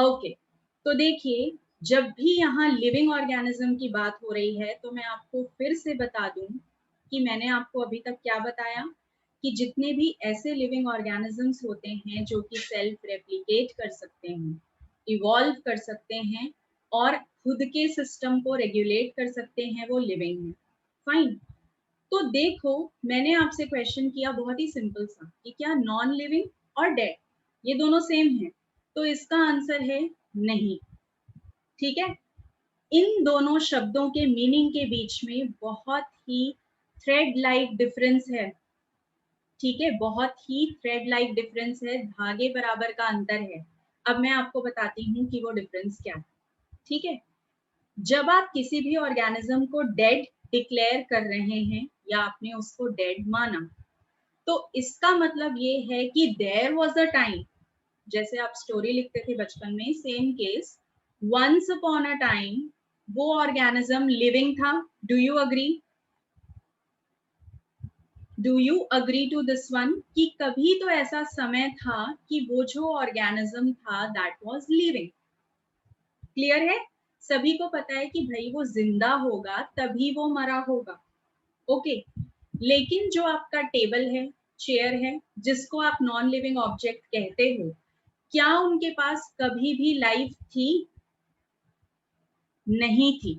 Okay, तो देखिए, जब भी यहाँ लिविंग ऑर्गेनिज्म की बात हो रही है तो मैं आपको फिर से बता दूं कि मैंने आपको अभी तक क्या बताया कि जितने भी ऐसे लिविंग ऑर्गेनिजम्स होते हैं जो कि सेल्फ रेप्लिकेट कर सकते हैं, इवॉल्व कर सकते हैं और खुद के सिस्टम को रेगुलेट कर सकते हैं, वो लिविंग है। फाइन। तो देखो, मैंने आपसे क्वेश्चन किया बहुत ही सिंपल सा कि क्या नॉन लिविंग और डेड ये दोनों सेम है? तो इसका आंसर है नहीं। ठीक है, इन दोनों शब्दों के मीनिंग के बीच में बहुत ही थ्रेड लाइक डिफरेंस है। ठीक है, बहुत ही थ्रेड लाइक डिफरेंस है, धागे बराबर का अंतर है। अब मैं आपको बताती हूँ कि वो डिफरेंस क्या है। ठीक है, जब आप किसी भी ऑर्गेनिज्म को डेड डिक्लेयर कर रहे हैं या आपने उसको डेड माना, तो इसका मतलब ये है कि देयर वाज अ टाइम, जैसे आप स्टोरी लिखते थे बचपन में, same case, once upon a time वो ऑर्गेनिज्म लिविंग था। Do you agree? Do you agree to this one कि कभी तो ऐसा समय था कि वो जो ऑर्गेनिज्म था दैट वाज लिविंग। क्लियर है? सभी को पता है कि भाई वो जिंदा होगा तभी वो मरा होगा। ओके, लेकिन जो आपका टेबल है, चेयर है, जिसको आप नॉन लिविंग ऑब्जेक्ट कहते हो, क्या उनके पास कभी भी लाइफ थी? नहीं थी।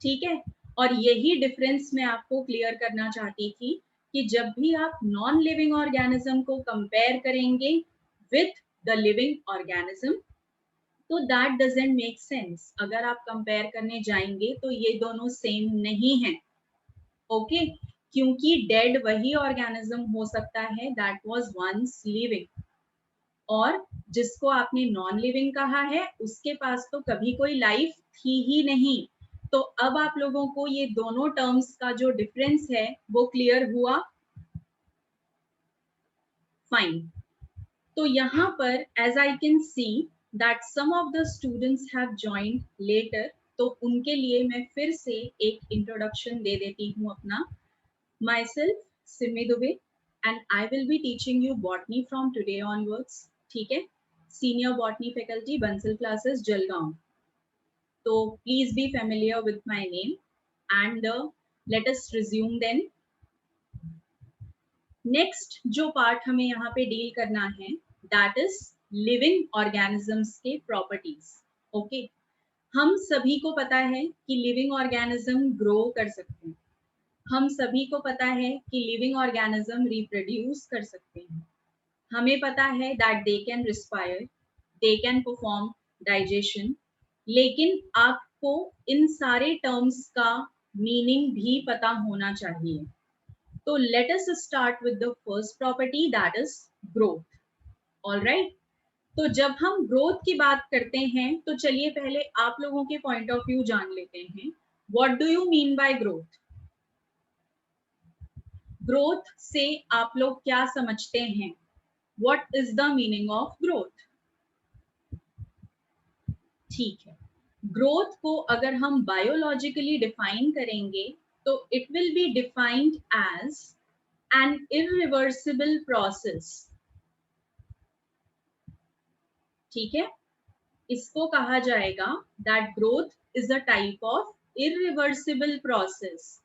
ठीक है, और यही डिफरेंस मैं आपको क्लियर करना चाहती थी कि जब भी आप नॉन लिविंग ऑर्गेनिज्म को कंपेयर करेंगे विथ द लिविंग ऑर्गेनिज्म, तो दैट डजंट मेक सेंस। अगर आप कंपेयर करने जाएंगे तो ये दोनों सेम नहीं है। ओके, क्योंकि डेड वही ऑर्गेनिज्म हो सकता है दैट वाज वंस लिविंग, और जिसको आपने नॉन लिविंग कहा है उसके पास तो कभी कोई लाइफ थी ही नहीं। तो अब आप लोगों को ये दोनों टर्म्स का जो डिफरेंस है वो क्लियर हुआ? फाइन। तो यहाँ पर as I can see that some of the students have joined later, तो उनके लिए मैं फिर से एक इंट्रोडक्शन दे देती हूँ अपना। myself Simi Dubey, and I will be teaching you botany from today onwards. ठीक है, senior botany faculty Bansal classes Jalgaon. So please be familiar with my name and let us resume then. Next जो part हमें यहाँ पे deal करना है that is living organisms के properties. Okay, हम सभी को पता है कि लिविंग ऑर्गेनिज्म ग्रो कर सकते हैं, हम सभी को पता है कि लिविंग ऑर्गेनिज्म रिप्रोड्यूस कर सकते हैं, हमें पता है that they can respire, they can perform digestion, लेकिन आपको इन सारे टर्म्स का मीनिंग भी पता होना चाहिए। तो let us start with the first property that is growth. Alright, तो जब हम ग्रोथ की बात करते हैं तो चलिए पहले आप लोगों के पॉइंट ऑफ व्यू जान लेते हैं। What do you mean bye growth? Growth से आप लोग क्या समझते हैं? What is the meaning of growth? ठीक है, ग्रोथ को अगर हम बायोलॉजिकली डिफाइन करेंगे तो it will be defined as an irreversible process. ठीक है, इसको कहा जाएगा that growth is a type of irreversible process.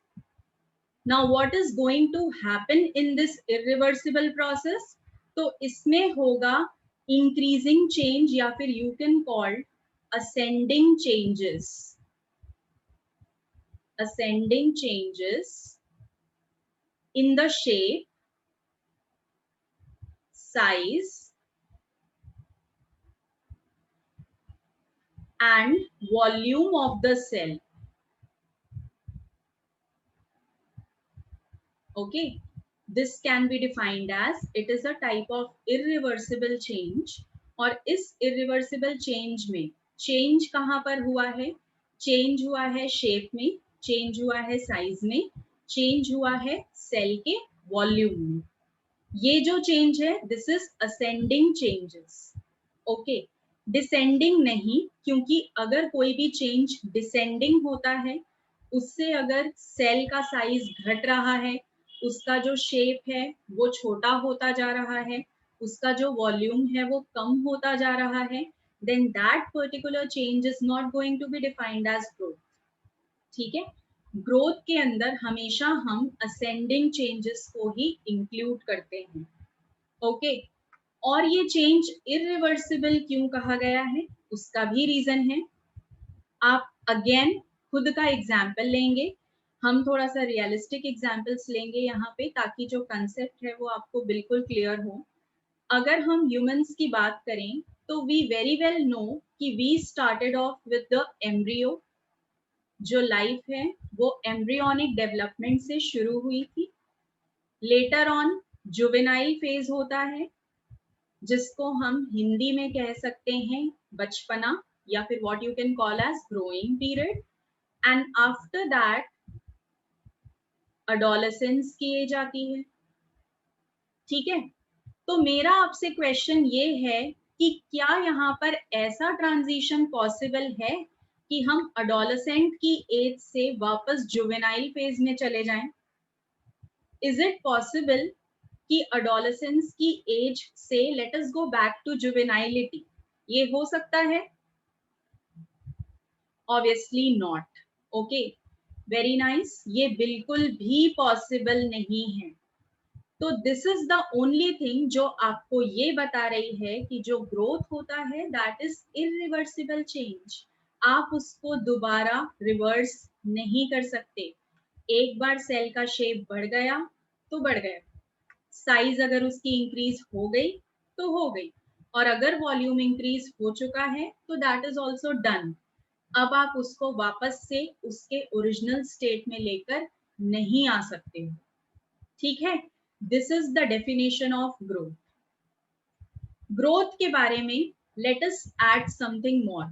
Now what is going to happen in this irreversible process? तो इसमें होगा इंक्रीजिंग चेंज या फिर you can call ascending changes, ascending changes in the shape, size and volume of the cell. Okay, this can be defined as it is a type of irreversible change। और इस irreversible change में change कहाँ पर हुआ है? change हुआ है shape में, change हुआ है साइज में, change हुआ है सेल के वॉल्यूम में। ये जो चेंज है this is ascending changes. Okay, descending नहीं, क्योंकि अगर कोई भी चेंज डिसेंडिंग होता है उससे अगर सेल का साइज घट रहा है, उसका जो शेप है वो छोटा होता जा रहा है, उसका जो वॉल्यूम है वो कम होता जा रहा है, then that particular change is not going to be defined as growth. ठीक है, ग्रोथ के अंदर हमेशा हम असेंडिंग चेंजेस को ही इंक्लूड करते हैं. ओके, और ये चेंज इरिवर्सिबल क्यों कहा गया है, उसका भी रीजन है. आप अगेन खुद का एग्जाम्पल लेंगे, हम थोड़ा सा रियलिस्टिक एग्जाम्पल्स लेंगे यहाँ पे, ताकि जो कंसेप्ट है वो आपको बिल्कुल क्लियर हो. अगर हम ह्यूमंस की बात करें तो वी वेरी वेल नो कि we started off with the embryo. जो लाइफ है वो एम्ब्रियोनिक डेवलपमेंट से शुरू हुई थी. लेटर ऑन जुवेनाइल फेज होता है, जिसको हम हिंदी में कह सकते हैं बचपना, या फिर what you can call as growing period. And after that adolescence की एज आती है. ठीक है, तो मेरा आपसे क्वेश्चन ये है कि क्या यहाँ पर ऐसा ट्रांजिशन पॉसिबल है कि हम अडोलेसेंट की एज से वापस जुवेनाइल फेज में चले जाएं? इज इट पॉसिबल कि अडोलेसेंस की एज से let us go back to juvenility? ये हो सकता है? Obviously not. Okay, very nice, ये बिल्कुल भी पॉसिबल नहीं है. तो this is the only thing जो आपको ये बता रही है कि जो ग्रोथ होता है दैट इज इरिवर्सिबल चेंज. आप उसको दोबारा रिवर्स नहीं कर सकते. एक बार सेल का शेप बढ़ गया तो बढ़ गया, साइज अगर उसकी इंक्रीज हो गई तो हो गई, और अगर वॉल्यूम इंक्रीज हो चुका है तो दैट इज ऑल्सो डन. अब आप उसको वापस से उसके ओरिजिनल स्टेट में लेकर नहीं आ सकते हो. ठीक है, this is the definition of growth. Growth के बारे में let us add something more.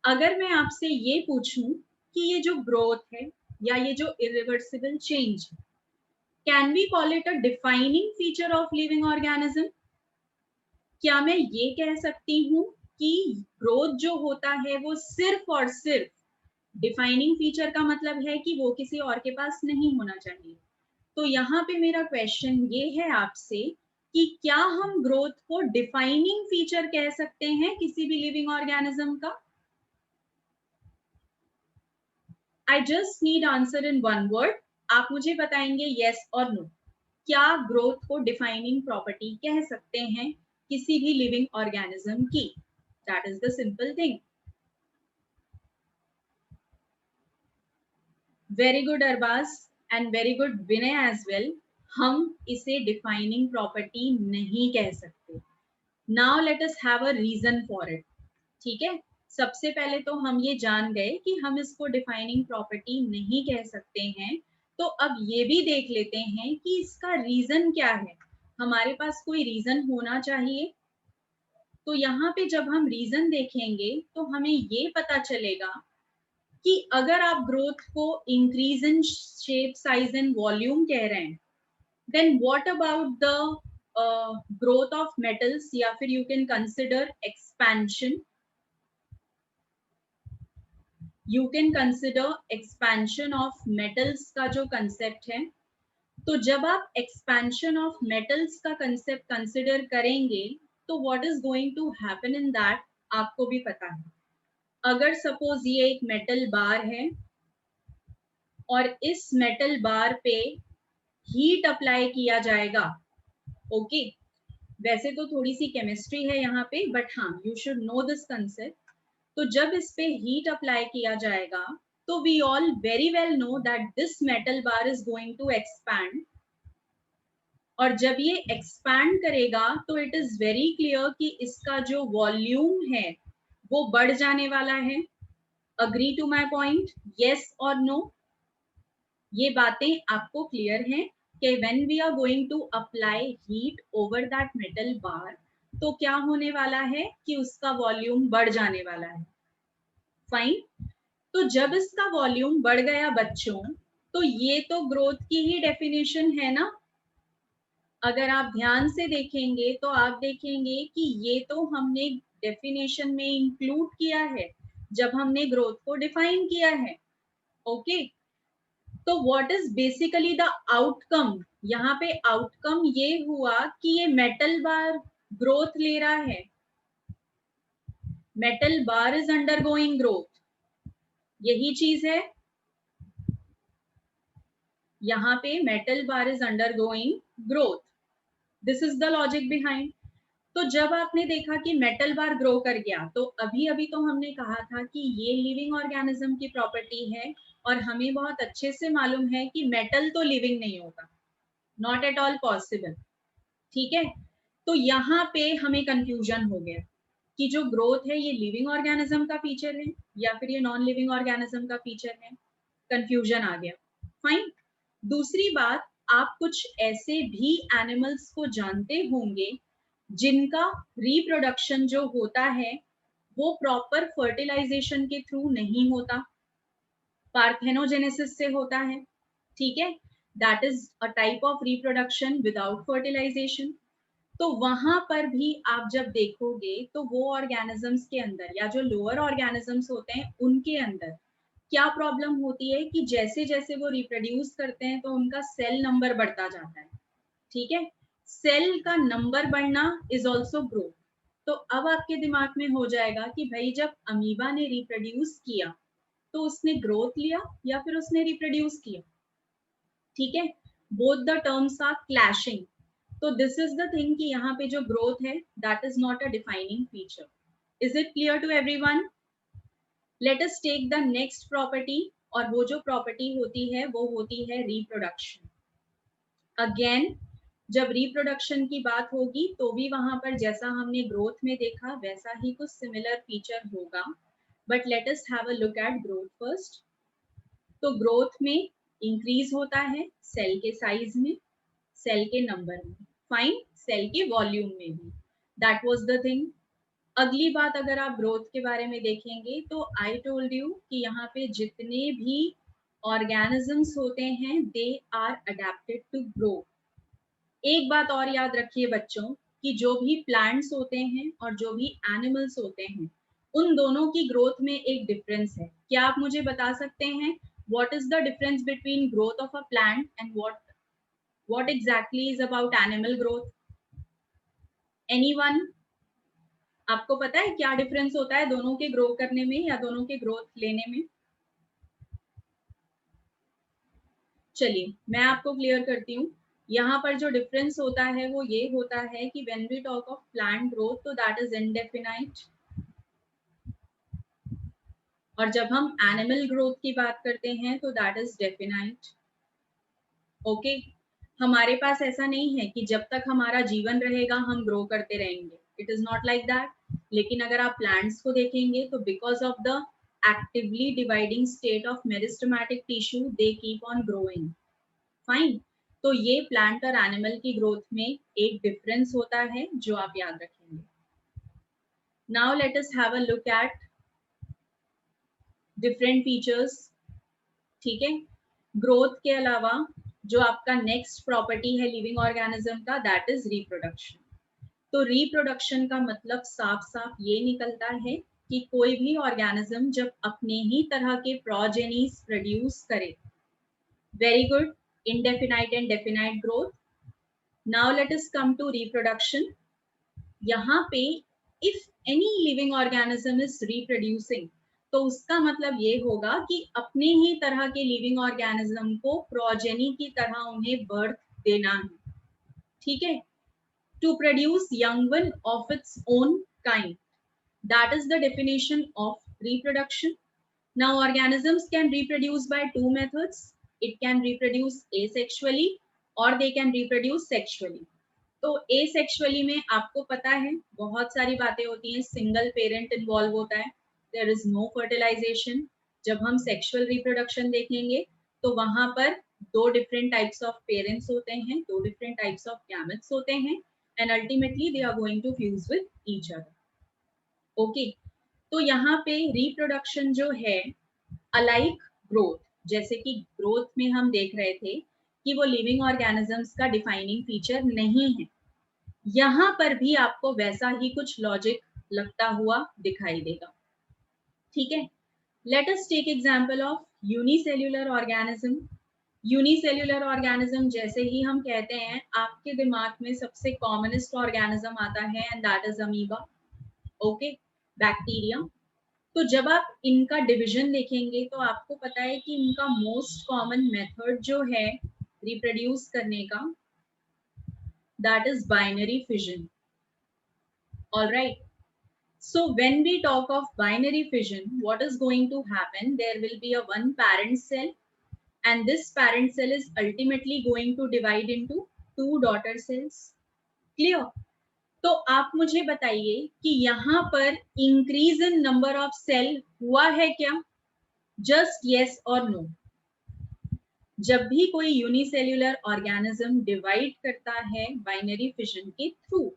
अगर मैं आपसे ये पूछूं कि ये जो ग्रोथ है या ये जो इरिवर्सिबल चेंज है, can we call it a defining feature of living organism? क्या मैं ये कह सकती हूँ कि ग्रोथ जो होता है वो सिर्फ और सिर्फ डिफाइनिंग फीचर का मतलब है कि वो किसी और के पास नहीं होना चाहिए? तो यहाँ पे मेरा क्वेश्चन ये है आपसे कि क्या हम ग्रोथ को डिफाइनिंग फीचर कह सकते हैं किसी भी लिविंग ऑर्गेनिज्म का? I just need answer in one word. आप मुझे बताएंगे यस और नो. क्या ग्रोथ को डिफाइनिंग प्रॉपर्टी कह सकते हैं किसी भी लिविंग ऑर्गेनिज्म की? That is the simple thing. Very good Arbaz and very good Vinay as well. हम इसे डिफाइनिंग प्रॉपर्टी नहीं कह सकते. Now let us have a reason for it. ठीक है, सबसे पहले तो हम ये जान गए कि हम इसको डिफाइनिंग प्रॉपर्टी नहीं कह सकते हैं. तो अब ये भी देख लेते हैं कि इसका रीजन क्या है. हमारे पास कोई रीजन होना चाहिए. तो यहाँ पे जब हम रीजन देखेंगे तो हमें ये पता चलेगा कि अगर आप ग्रोथ को increase in shape, size and volume कह रहे हैं, then what about the growth of metals, या फिर you can consider expansion. You can consider expansion of metals का जो कंसेप्ट है. तो जब आप एक्सपेंशन ऑफ मेटल्स का कंसेप्ट कंसिडर करेंगे तो what is going to happen in that आपको भी पता है. अगर सपोज ये एक मेटल बार है और इस मेटल बार पे हीट अप्लाई किया जाएगा. ओके, वैसे तो थोड़ी सी केमिस्ट्री है यहाँ पे, बट हाँ, you should know this concept. तो जब इस पे हीट अप्लाई किया जाएगा तो we all very well know that this metal bar is going to expand. और जब ये एक्सपैंड करेगा तो इट इज वेरी क्लियर कि इसका जो वॉल्यूम है वो बढ़ जाने वाला है. Agree to my point? Yes और नो? ये बातें आपको क्लियर हैं कि when we are going to apply heat over that metal bar तो क्या होने वाला है कि उसका वॉल्यूम बढ़ जाने वाला है. फाइन. तो जब इसका वॉल्यूम बढ़ गया बच्चों, तो ये तो ग्रोथ की ही डेफिनेशन है ना. अगर आप ध्यान से देखेंगे तो आप देखेंगे कि ये तो हमने डेफिनेशन में इंक्लूड किया है जब हमने ग्रोथ को डिफाइन किया है. ओके, तो what is basically the outcome? यहाँ पे आउटकम ये हुआ कि ये मेटल बार ग्रोथ ले रहा है. Metal bar is undergoing growth, यही चीज है यहाँ पे, metal bar is undergoing growth, this is the logic behind. तो जब आपने देखा कि मेटल बार ग्रो कर गया, तो अभी अभी तो हमने कहा था कि ये लिविंग ऑर्गेनिज्म की प्रॉपर्टी है, और हमें बहुत अच्छे से मालूम है कि मेटल तो लिविंग नहीं होगा, नॉट एट ऑल पॉसिबल, ठीक है। तो यहाँ पे हमें कंफ्यूजन हो गया कि जो ग्रोथ है ये लिविंग ऑर्गेनिज्म का फीचर है या फिर ये नॉन लिविंग ऑर्गेनिज्म का फीचर है, कंफ्यूजन आ गया। फाइन। दूसरी बात, आप कुछ ऐसे भी एनिमल्स को जानते होंगे जिनका रिप्रोडक्शन जो होता है वो प्रॉपर फर्टिलाइजेशन के थ्रू नहीं होता, पार्थेनोजेनेसिस से होता है, ठीक है। That is a type of reproduction without fertilisation. तो वहां पर भी आप जब देखोगे तो वो ऑर्गेनिजम्स के अंदर या जो लोअर ऑर्गेनिजम्स होते हैं उनके अंदर क्या प्रॉब्लम होती है कि जैसे जैसे वो रिप्रोड्यूस करते हैं तो उनका सेल नंबर बढ़ता जाता है, ठीक है। सेल का नंबर बढ़ना इज ऑल्सो ग्रोथ। तो अब आपके दिमाग में हो जाएगा कि भाई जब अमीबा ने रिप्रोड्यूस किया तो उसने ग्रोथ लिया या फिर उसने रिप्रोड्यूस किया, ठीक है। Both the terms are clashing. तो दिस इज द थिंग कि यहाँ पे जो ग्रोथ है that is not a defining feature. Is it clear to everyone? Let us take the next property, और वो जो प्रॉपर्टी होती है वो होती है रिप्रोडक्शन। अगेन जब रिप्रोडक्शन की बात होगी तो भी वहां पर जैसा हमने ग्रोथ में देखा वैसा ही कुछ सिमिलर फीचर होगा, but let us have a look eight growth first. तो ग्रोथ में इंक्रीज होता है सेल के साइज में, सेल के नंबर में, फाइन, सेल के वॉल्यूम में भी, दैट वाज द थिंग। अगली बात अगर आप ग्रोथ के बारे में देखेंगे तो आई टोल्ड यू कि यहाँ पे जितने भी ऑर्गेनिजम्स होते हैं they are adapted to grow. एक बात और याद रखिए बच्चों कि जो भी प्लांट्स होते हैं और जो भी एनिमल्स होते हैं उन दोनों की ग्रोथ में एक डिफरेंस है। क्या आप मुझे बता सकते हैं what is the difference between growth of a plant and what exactly is about animal growth? Anyone? आपको पता है क्या डिफरेंस होता है दोनों के ग्रो करने में या दोनों के ग्रोथ लेने में? चलिए मैं आपको क्लियर करती हूँ। यहाँ पर जो डिफरेंस होता है वो ये होता है कि when we talk of plant growth तो दैट इज इनडेफिनाइट, और जब हम एनिमल ग्रोथ की बात करते हैं तो दैट इज डेफिनाइट। ओके, हमारे पास ऐसा नहीं है कि जब तक हमारा जीवन रहेगा हम ग्रो करते रहेंगे, it is not like that. लेकिन अगर आप प्लांट्स को देखेंगे तो because of the actively dividing state of meristematic tissue they keep on growing, fine. तो ये प्लांट और एनिमल की ग्रोथ में एक डिफरेंस होता है जो आप याद रखेंगे। Now let us have a look at different features, ठीक है। ग्रोथ के अलावा जो आपका नेक्स्ट प्रॉपर्टी है लिविंग ऑर्गेनिज्म का दैट इज रिप्रोडक्शन। तो रिप्रोडक्शन का मतलब साफ साफ ये निकलता है कि कोई भी ऑर्गेनिज्म जब अपने ही तरह के प्रोजेनीज प्रोड्यूस करे, very good, indefinite and definite growth. Now let us come to reproduction. यहाँ पे if any living organism is reproducing तो उसका मतलब ये होगा कि अपने ही तरह के लिविंग ऑर्गेनिज्म को प्रोजेनी की तरह उन्हें बर्थ देना है, ठीक है। To produce young one of its own kind, that is the definition of reproduction. Now organisms can reproduce by two methods. It can reproduce asexually or they can reproduce sexually. तो asexually में आपको पता है बहुत सारी बातें होती हैं, सिंगल पेरेंट इन्वॉल्व होता है, देयर इज नो फर्टिलाइजेशन। जब हम सेक्सुअल रिप्रोडक्शन देखेंगे तो वहां पर दो डिफरेंट टाइप्स ऑफ पेरेंट्स होते हैं, दो डिफरेंट टाइप्स ऑफ गैमेट्स होते हैं, and ultimately they are going to fuse with each other. Okay, तो यहाँ पे रिप्रोडक्शन जो है अलाइक ग्रोथ, जैसे कि ग्रोथ में हम देख रहे थे कि वो लिविंग ऑर्गेनिजम्स का डिफाइनिंग फीचर नहीं है, यहाँ पर भी आपको वैसा ही कुछ लॉजिक लगता हुआ दिखाई देगा, ठीक है। Let us take example of unicellular organism. Unicellular organism जैसे ही हम कहते हैं आपके दिमाग में सबसे कॉमनेस्ट ऑर्गेनिज्म आता है and that is amoeba. Okay, bacteria. तो जब आप इनका डिवीजन देखेंगे तो आपको पता है कि इनका मोस्ट कॉमन मेथड जो है रिप्रोड्यूस करने का, that is binary fission. Alright, so when we talk of binary fission, what is going to happen? There will be a one parent cell, and this parent cell is ultimately going to divide into two daughter cells. Clear? तो आप मुझे बताइए कि यहाँ पर increase in number of cell हुआ है क्या? जस्ट यस और नो। जब भी कोई यूनिसेल्युलर ऑर्गेनिज्म डिवाइड करता है बाइनरी फिजन के थ्रू,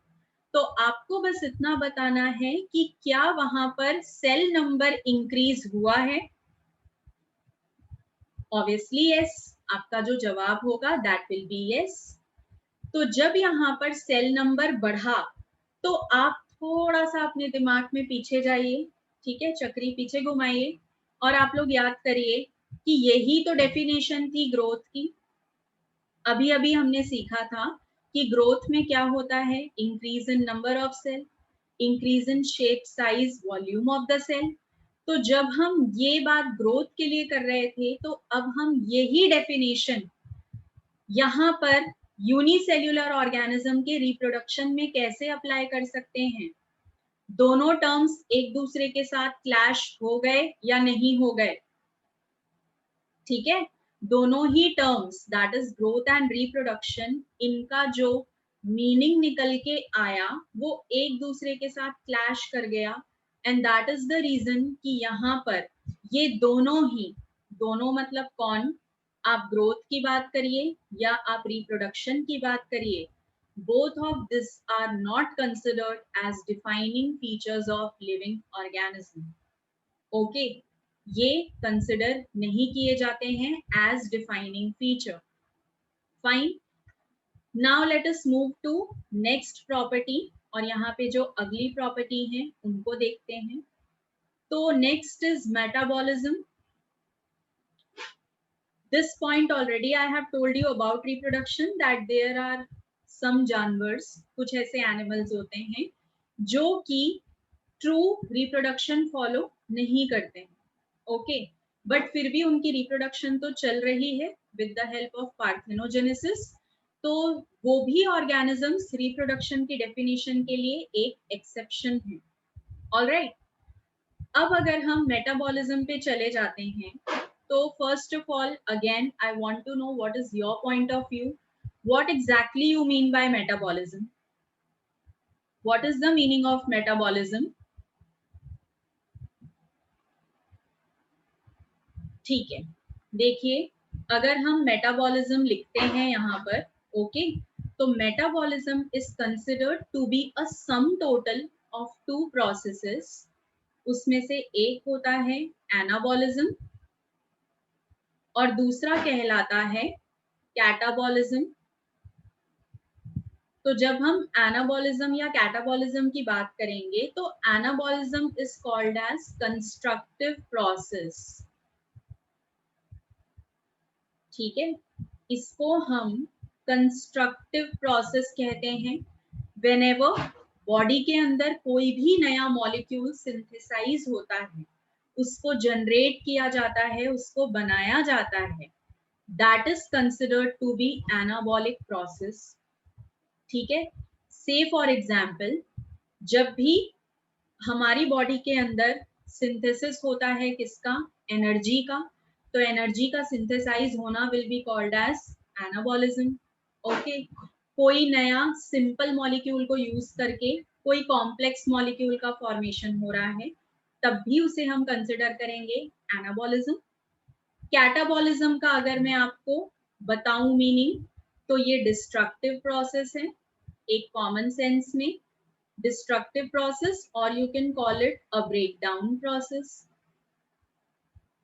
तो आपको बस इतना बताना है कि क्या वहां पर सेल नंबर इंक्रीज हुआ है? ऑब्वियसली यस, आपका जो जवाब होगा दैट विल बी यस। तो जब यहाँ पर सेल नंबर बढ़ा, तो आप थोड़ा सा अपने दिमाग में पीछे जाइए, ठीक है, चक्री पीछे घुमाइए और आप लोग याद करिए कि यही तो डेफिनेशन थी ग्रोथ की। अभी अभी हमने सीखा था कि ग्रोथ में क्या होता है? Increase in number of cell, increase in shape, size, volume of the cell. तो जब हम ये बात ग्रोथ के लिए कर रहे थे, तो अब हम यही डेफिनेशन यहाँ पर यूनिसेल्युलर ऑर्गेनिज्म के रिप्रोडक्शन में कैसे अप्लाई कर सकते हैं? दोनों टर्म्स एक दूसरे के साथ क्लैश हो गए या नहीं हो गए? ठीक है, दोनों ही terms that is growth and reproduction, इनका जो मीनिंग निकल के आया वो एक दूसरे के साथ क्लैश कर गया, and that is the reason कि यहाँ पर ये दोनों ही, दोनों मतलब कौन? आप ग्रोथ की बात करिए या आप रिप्रोडक्शन की बात करिए, both of this are not considered as defining features of living organism. Okay, ये कंसिडर नहीं किए जाते हैं as defining feature. Fine, now let us move to next property, और यहाँ पे जो अगली प्रॉपर्टी है उनको देखते हैं। तो next is metabolism. This point already I have told you about reproduction, that there are some जानवर्स, कुछ ऐसे एनिमल्स होते हैं जो कि ट्रू रिप्रोडक्शन फॉलो नहीं करते हैं, ओके, बट फिर भी उनकी रिप्रोडक्शन तो चल रही है with the help of parthenogenesis. तो वो भी ऑर्गेनिजम्स रिप्रोडक्शन की डेफिनेशन के लिए एक एक्सेप्शन है। ऑलराइट, अब अगर हम मेटाबॉलिज्म पे चले जाते हैं, तो first of all again I want to know what is your point of view, what exactly you mean by metabolism, what is the meaning of metabolism? ठीक है, देखिए, अगर हम मेटाबॉलिज्म लिखते हैं यहाँ पर, ओके, तो metabolism is considered to be a sum total of two processes. उसमें से एक होता है एनाबॉलिज्म और दूसरा कहलाता है कैटाबॉलिज्म। तो जब हम एनाबॉलिज्म या कैटाबॉलिज्म की बात करेंगे, तो anabolism is called as constructive process. ठीक है, इसको हम कंस्ट्रक्टिव प्रोसेस कहते हैं। व्हेनेवर बॉडी के अंदर कोई भी नया मॉलिक्यूल सिंथेसाइज होता है, उसको जनरेट किया जाता है, उसको बनाया जाता है, that is considered to be anabolic process. ठीक है, से फॉर एग्जाम्पल, जब भी हमारी बॉडी के अंदर सिंथेसिस होता है किसका? एनर्जी का, तो एनर्जी का सिंथेसाइज होना will be called as anabolism. Okay, कोई नया सिंपल मॉलिक्यूल को यूज करके कोई कॉम्प्लेक्स मॉलिक्यूल का फॉर्मेशन हो रहा है, तब भी उसे हम कंसिडर करेंगे एनाबॉलिज्म। कैटाबॉलिज्म का अगर मैं आपको बताऊं मीनिंग, तो ये डिस्ट्रक्टिव प्रोसेस है, एक कॉमन सेंस में डिस्ट्रक्टिव प्रोसेस, और you can call it a break down process.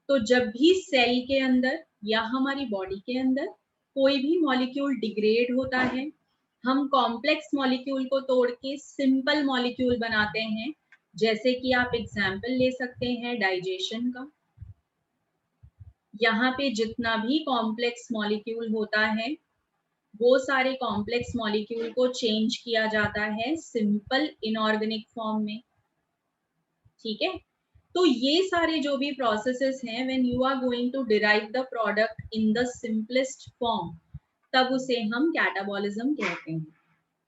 तो जब भी सेल के अंदर या हमारी बॉडी के अंदर कोई भी मॉलिक्यूल डिग्रेड होता है, हम कॉम्प्लेक्स मॉलिक्यूल को तोड़ के सिंपल मॉलिक्यूल बनाते हैं। जैसे कि आप एग्जाम्पल ले सकते हैं डाइजेशन का। यहाँ पे जितना भी कॉम्प्लेक्स मॉलिक्यूल होता है, वो सारे कॉम्प्लेक्स मॉलिक्यूल को चेंज किया जाता है सिंपल इनऑर्गेनिक फॉर्म में। ठीक है। तो ये सारे जो भी प्रोसेसेस हैं, when you are going to derive the product in the simplest form, तब उसे हम कैटाबॉलिज्म कहते हैं।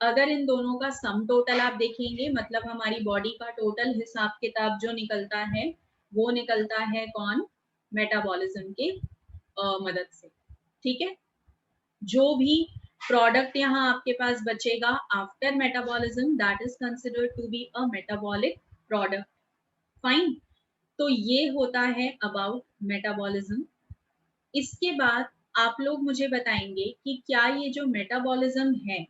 अगर इन दोनों का सम टोटल आप देखेंगे, मतलब हमारी बॉडी का टोटल हिसाब किताब जो निकलता है, वो निकलता है कौन? मेटाबॉलिज्म के मदद से। ठीक है। जो भी प्रोडक्ट यहाँ आपके पास बचेगा after metabolism, that is considered to be a metabolic product. Fine. तो ये होता है अबाउट मेटाबॉलिज्म। इसके बाद आप लोग मुझे बताएंगे कि क्या ये जो मेटाबॉलिज्म है,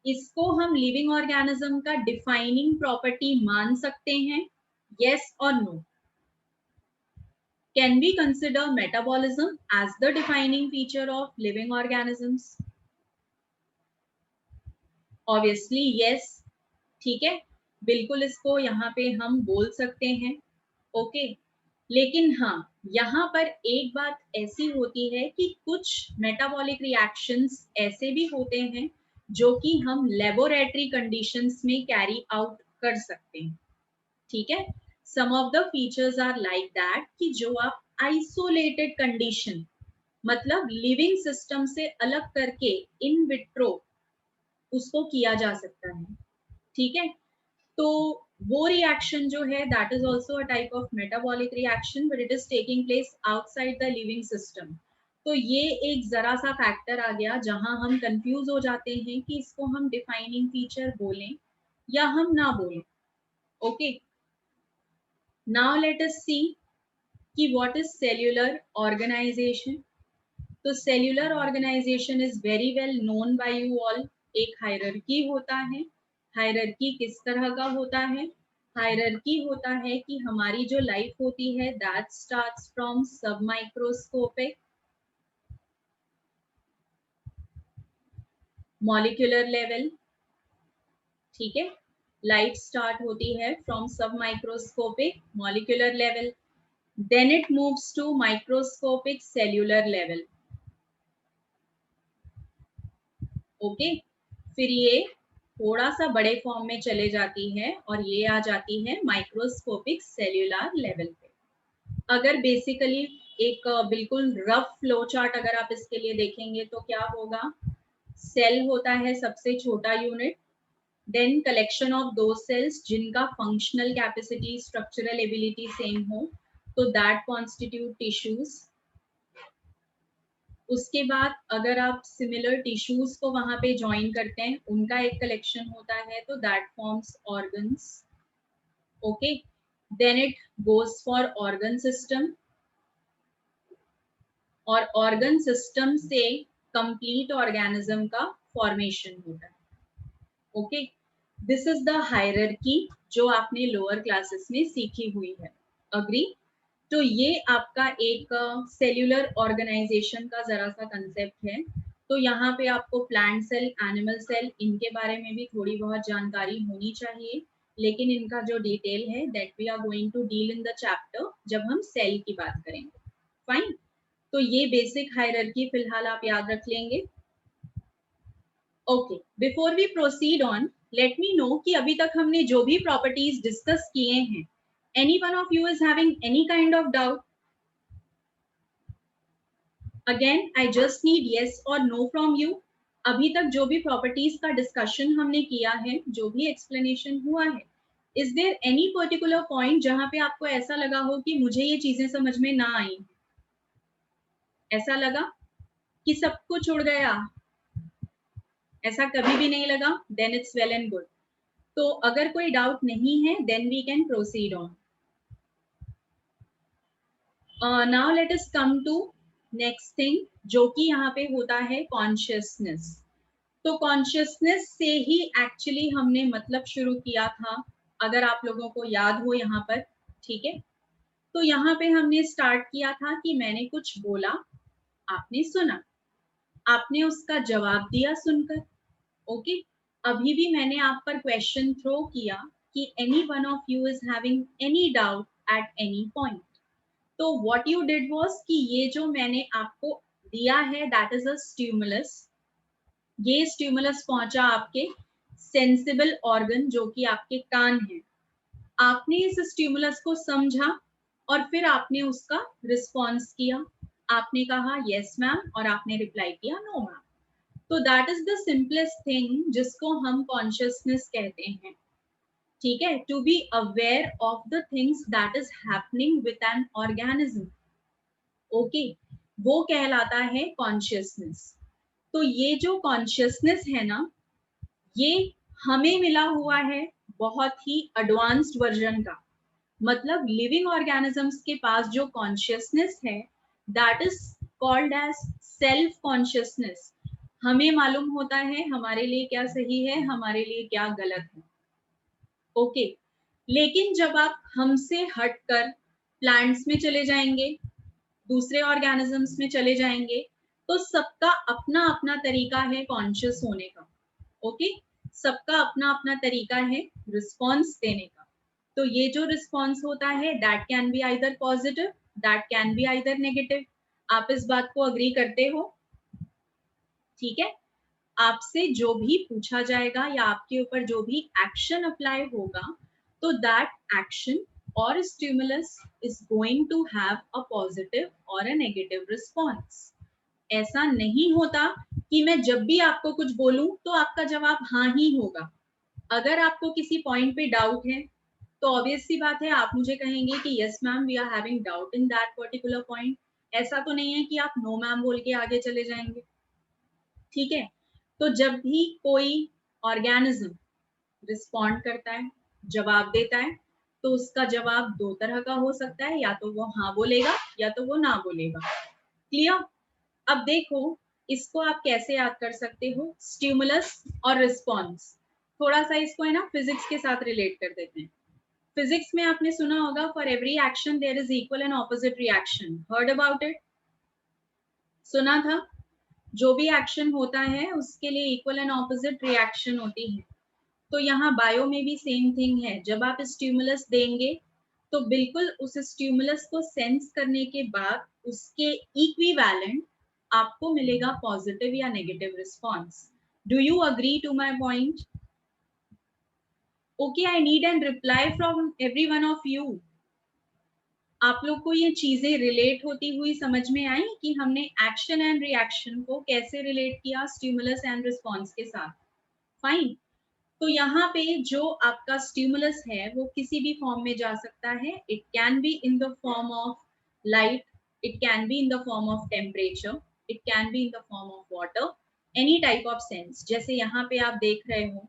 इसको हम लिविंग ऑर्गेनिज्म का डिफाइनिंग प्रॉपर्टी मान सकते हैं? यस और no? Can we consider metabolism as the defining feature of living organisms? Obviously yes. ठीक है, बिल्कुल इसको यहाँ पे हम बोल सकते हैं। ओके। लेकिन हाँ, यहाँ पर एक बात ऐसी होती है कि कुछ मेटाबॉलिक रिएक्शंस ऐसे भी होते हैं जो कि हम लेबोरेटरी कंडीशंस में कैरी आउट कर सकते हैं। ठीक है। Some of the features are like that कि जो आप आइसोलेटेड कंडीशन, मतलब लिविंग सिस्टम से अलग करके इन विट्रो उसको किया जा सकता है। ठीक है। तो वो रिएक्शन जो है, that is also a type of metabolic reaction, but it is taking place outside the living system. तो ये एक जरा सा फैक्टर आ गया जहां हम कंफ्यूज हो जाते हैं कि इसको हम डिफाइनिंग फीचर बोलें या हम ना बोलें। Okay. Now let us see कि व्हाट इज सेल्यूलर ऑर्गेनाइजेशन। तो cellular organisation is very well known by you all. एक हायरार्की होता है। हायरार्की किस तरह का होता है? हायरार्की होता है कि हमारी जो लाइफ होती है, that starts from sub microscopic, molecular level. ठीक है। लाइफ स्टार्ट होती है from sub microscopic molecular level, then it moves to microscopic cellular level. Okay. फिर ये थोड़ा सा बड़े फॉर्म में चले जाती है और ये आ जाती है माइक्रोस्कोपिक सेल्यूलर लेवल पे। अगर बेसिकली एक बिल्कुल रफ फ्लो चार्ट अगर आप इसके लिए देखेंगे तो क्या होगा? सेल होता है सबसे छोटा यूनिट, देन कलेक्शन ऑफ दो सेल्स जिनका functional capacity, structural ability same हो, तो दैट कॉन्स्टिट्यूट टिश्यूज। उसके बाद अगर आप सिमिलर टिश्यूज को वहां पे ज्वाइन करते हैं, उनका एक कलेक्शन होता है, तो that forms organs. Okay. Then it goes for organ system, और ऑर्गन सिस्टम से कंप्लीट ऑर्गेनिज्म का फॉर्मेशन होता है। Okay. This is the hierarchy जो आपने लोअर क्लासेस में सीखी हुई है। अग्री? तो ये आपका एक सेल्यूलर ऑर्गेनाइजेशन का जरा सा कंसेप्ट है। तो यहाँ पे आपको प्लांट सेल, एनिमल सेल, इनके बारे में भी थोड़ी बहुत जानकारी होनी चाहिए, लेकिन इनका जो डिटेल है that we are going to deal in the chapter जब हम सेल की बात करेंगे। फाइन। तो ये बेसिक हायरार्की फिलहाल आप याद रख लेंगे। Okay. Before we proceed on, let me know कि अभी तक हमने जो भी प्रॉपर्टीज डिस्कस किए हैं, any one of you is having any kind of doubt? Again I just need yes और नो फ्रॉम यू। अभी तक जो भी प्रॉपर्टीज का डिस्कशन हमने किया है, जो भी एक्सप्लेनेशन हुआ है, is there any particular point जहां पे आपको ऐसा लगा हो कि मुझे ये चीजें समझ में ना आई? ऐसा लगा कि सब कुछ उड़ गया? ऐसा कभी भी नहीं लगा? Then it's well and good. तो अगर कोई डाउट नहीं है, then we can proceed on. Now let us come to next thing, जो कि यहाँ पे होता है कॉन्शियसनेस। तो कॉन्शियसनेस से ही एक्चुअली हमने मतलब शुरू किया था, अगर आप लोगों को याद हो यहाँ पर। ठीक है। तो यहाँ पे हमने स्टार्ट किया था कि मैंने कुछ बोला, आपने सुना, आपने उसका जवाब दिया सुनकर। ओके। अभी भी मैंने आप पर क्वेश्चन थ्रो किया कि any one of you is having any doubt at any point. तो व्हाट यू डिड वाज कि ये जो मैंने आपको दिया है, दैट इज अ स्टिमुलस। ये स्टिमुलस पहुंचा आपके सेंसिबल ऑर्गन जो कि आपके कान हैं। आपने इस स्टिमुलस को समझा और फिर आपने उसका रिस्पॉन्स किया, आपने कहा यस मैम और आपने रिप्लाई किया नो मैम। तो that is the simplest thing जिसको हम कॉन्शियसनेस कहते हैं। ठीक है, to be aware of the things that is happening with an organism. Okay, वो कहलाता है कॉन्शियसनेस। तो ये जो कॉन्शियसनेस है ना, ये हमें मिला हुआ है बहुत ही एडवांस्ड वर्जन का। मतलब लिविंग ऑर्गेनिजम्स के पास जो कॉन्शियसनेस है that is called as self consciousness. हमें मालूम होता है हमारे लिए क्या सही है, हमारे लिए क्या गलत है। ओके, लेकिन जब आप हमसे हटकर प्लांट्स में चले जाएंगे, दूसरे ऑर्गेनिजम्स में चले जाएंगे, तो सबका अपना अपना तरीका है कॉन्शियस होने का। ओके, सबका अपना अपना तरीका है रिस्पॉन्स देने का। तो ये जो रिस्पॉन्स होता है that can be either positive, that can be either negative. आप इस बात को अग्री करते हो? ठीक है, आपसे जो भी पूछा जाएगा या आपके ऊपर जो भी एक्शन अप्लाई होगा, तो दैट एक्शन और stimulus is going to have a positive और अ नेगेटिव रिस्पॉन्स। ऐसा नहीं होता कि मैं जब भी आपको कुछ बोलूं तो आपका जवाब हाँ ही होगा। अगर आपको किसी पॉइंट पे डाउट है तो ऑब्वियस सी बात है आप मुझे कहेंगे कि yes ma'am we are having doubt in that particular point. ऐसा तो नहीं है कि आप नो मैम बोल के आगे चले जाएंगे। ठीक है, तो जब भी कोई ऑर्गेनिज्म रिस्पॉन्ड करता है, जवाब देता है, तो उसका जवाब दो तरह का हो सकता है, या तो वो हाँ बोलेगा या तो वो ना बोलेगा। क्लियर? अब देखो, इसको आप कैसे याद कर सकते हो, स्टिमुलस और रिस्पॉन्स। थोड़ा सा इसको है ना फिजिक्स के साथ रिलेट कर देते हैं। फिजिक्स में आपने सुना होगा for every action there is equal and opposite reaction. Heard about it? सुना था? जो भी एक्शन होता है उसके लिए इक्वल एंड ऑपोजिट रिएक्शन होती है। तो यहाँ बायो में भी सेम थिंग है। जब आप स्टिमुलस देंगे तो बिल्कुल उस स्टिमुलस को सेंस करने के बाद उसके इक्विवेलेंट आपको मिलेगा पॉजिटिव या negative response. Do you agree to my point? Okay, I need an reply from every one of you. आप लोग को ये चीजें रिलेट होती हुई समझ में आई कि हमने एक्शन एंड रिएक्शन को कैसे रिलेट किया स्टिमुलस एंड रिस्पॉन्स के साथ? फाइन। तो यहाँ पे जो आपका स्टिमुलस है वो किसी भी फॉर्म में जा सकता है। It can be in the form of light, it can be in the form of temperature, it can be in the form of water, any type of sense. जैसे यहाँ पे आप देख रहे हो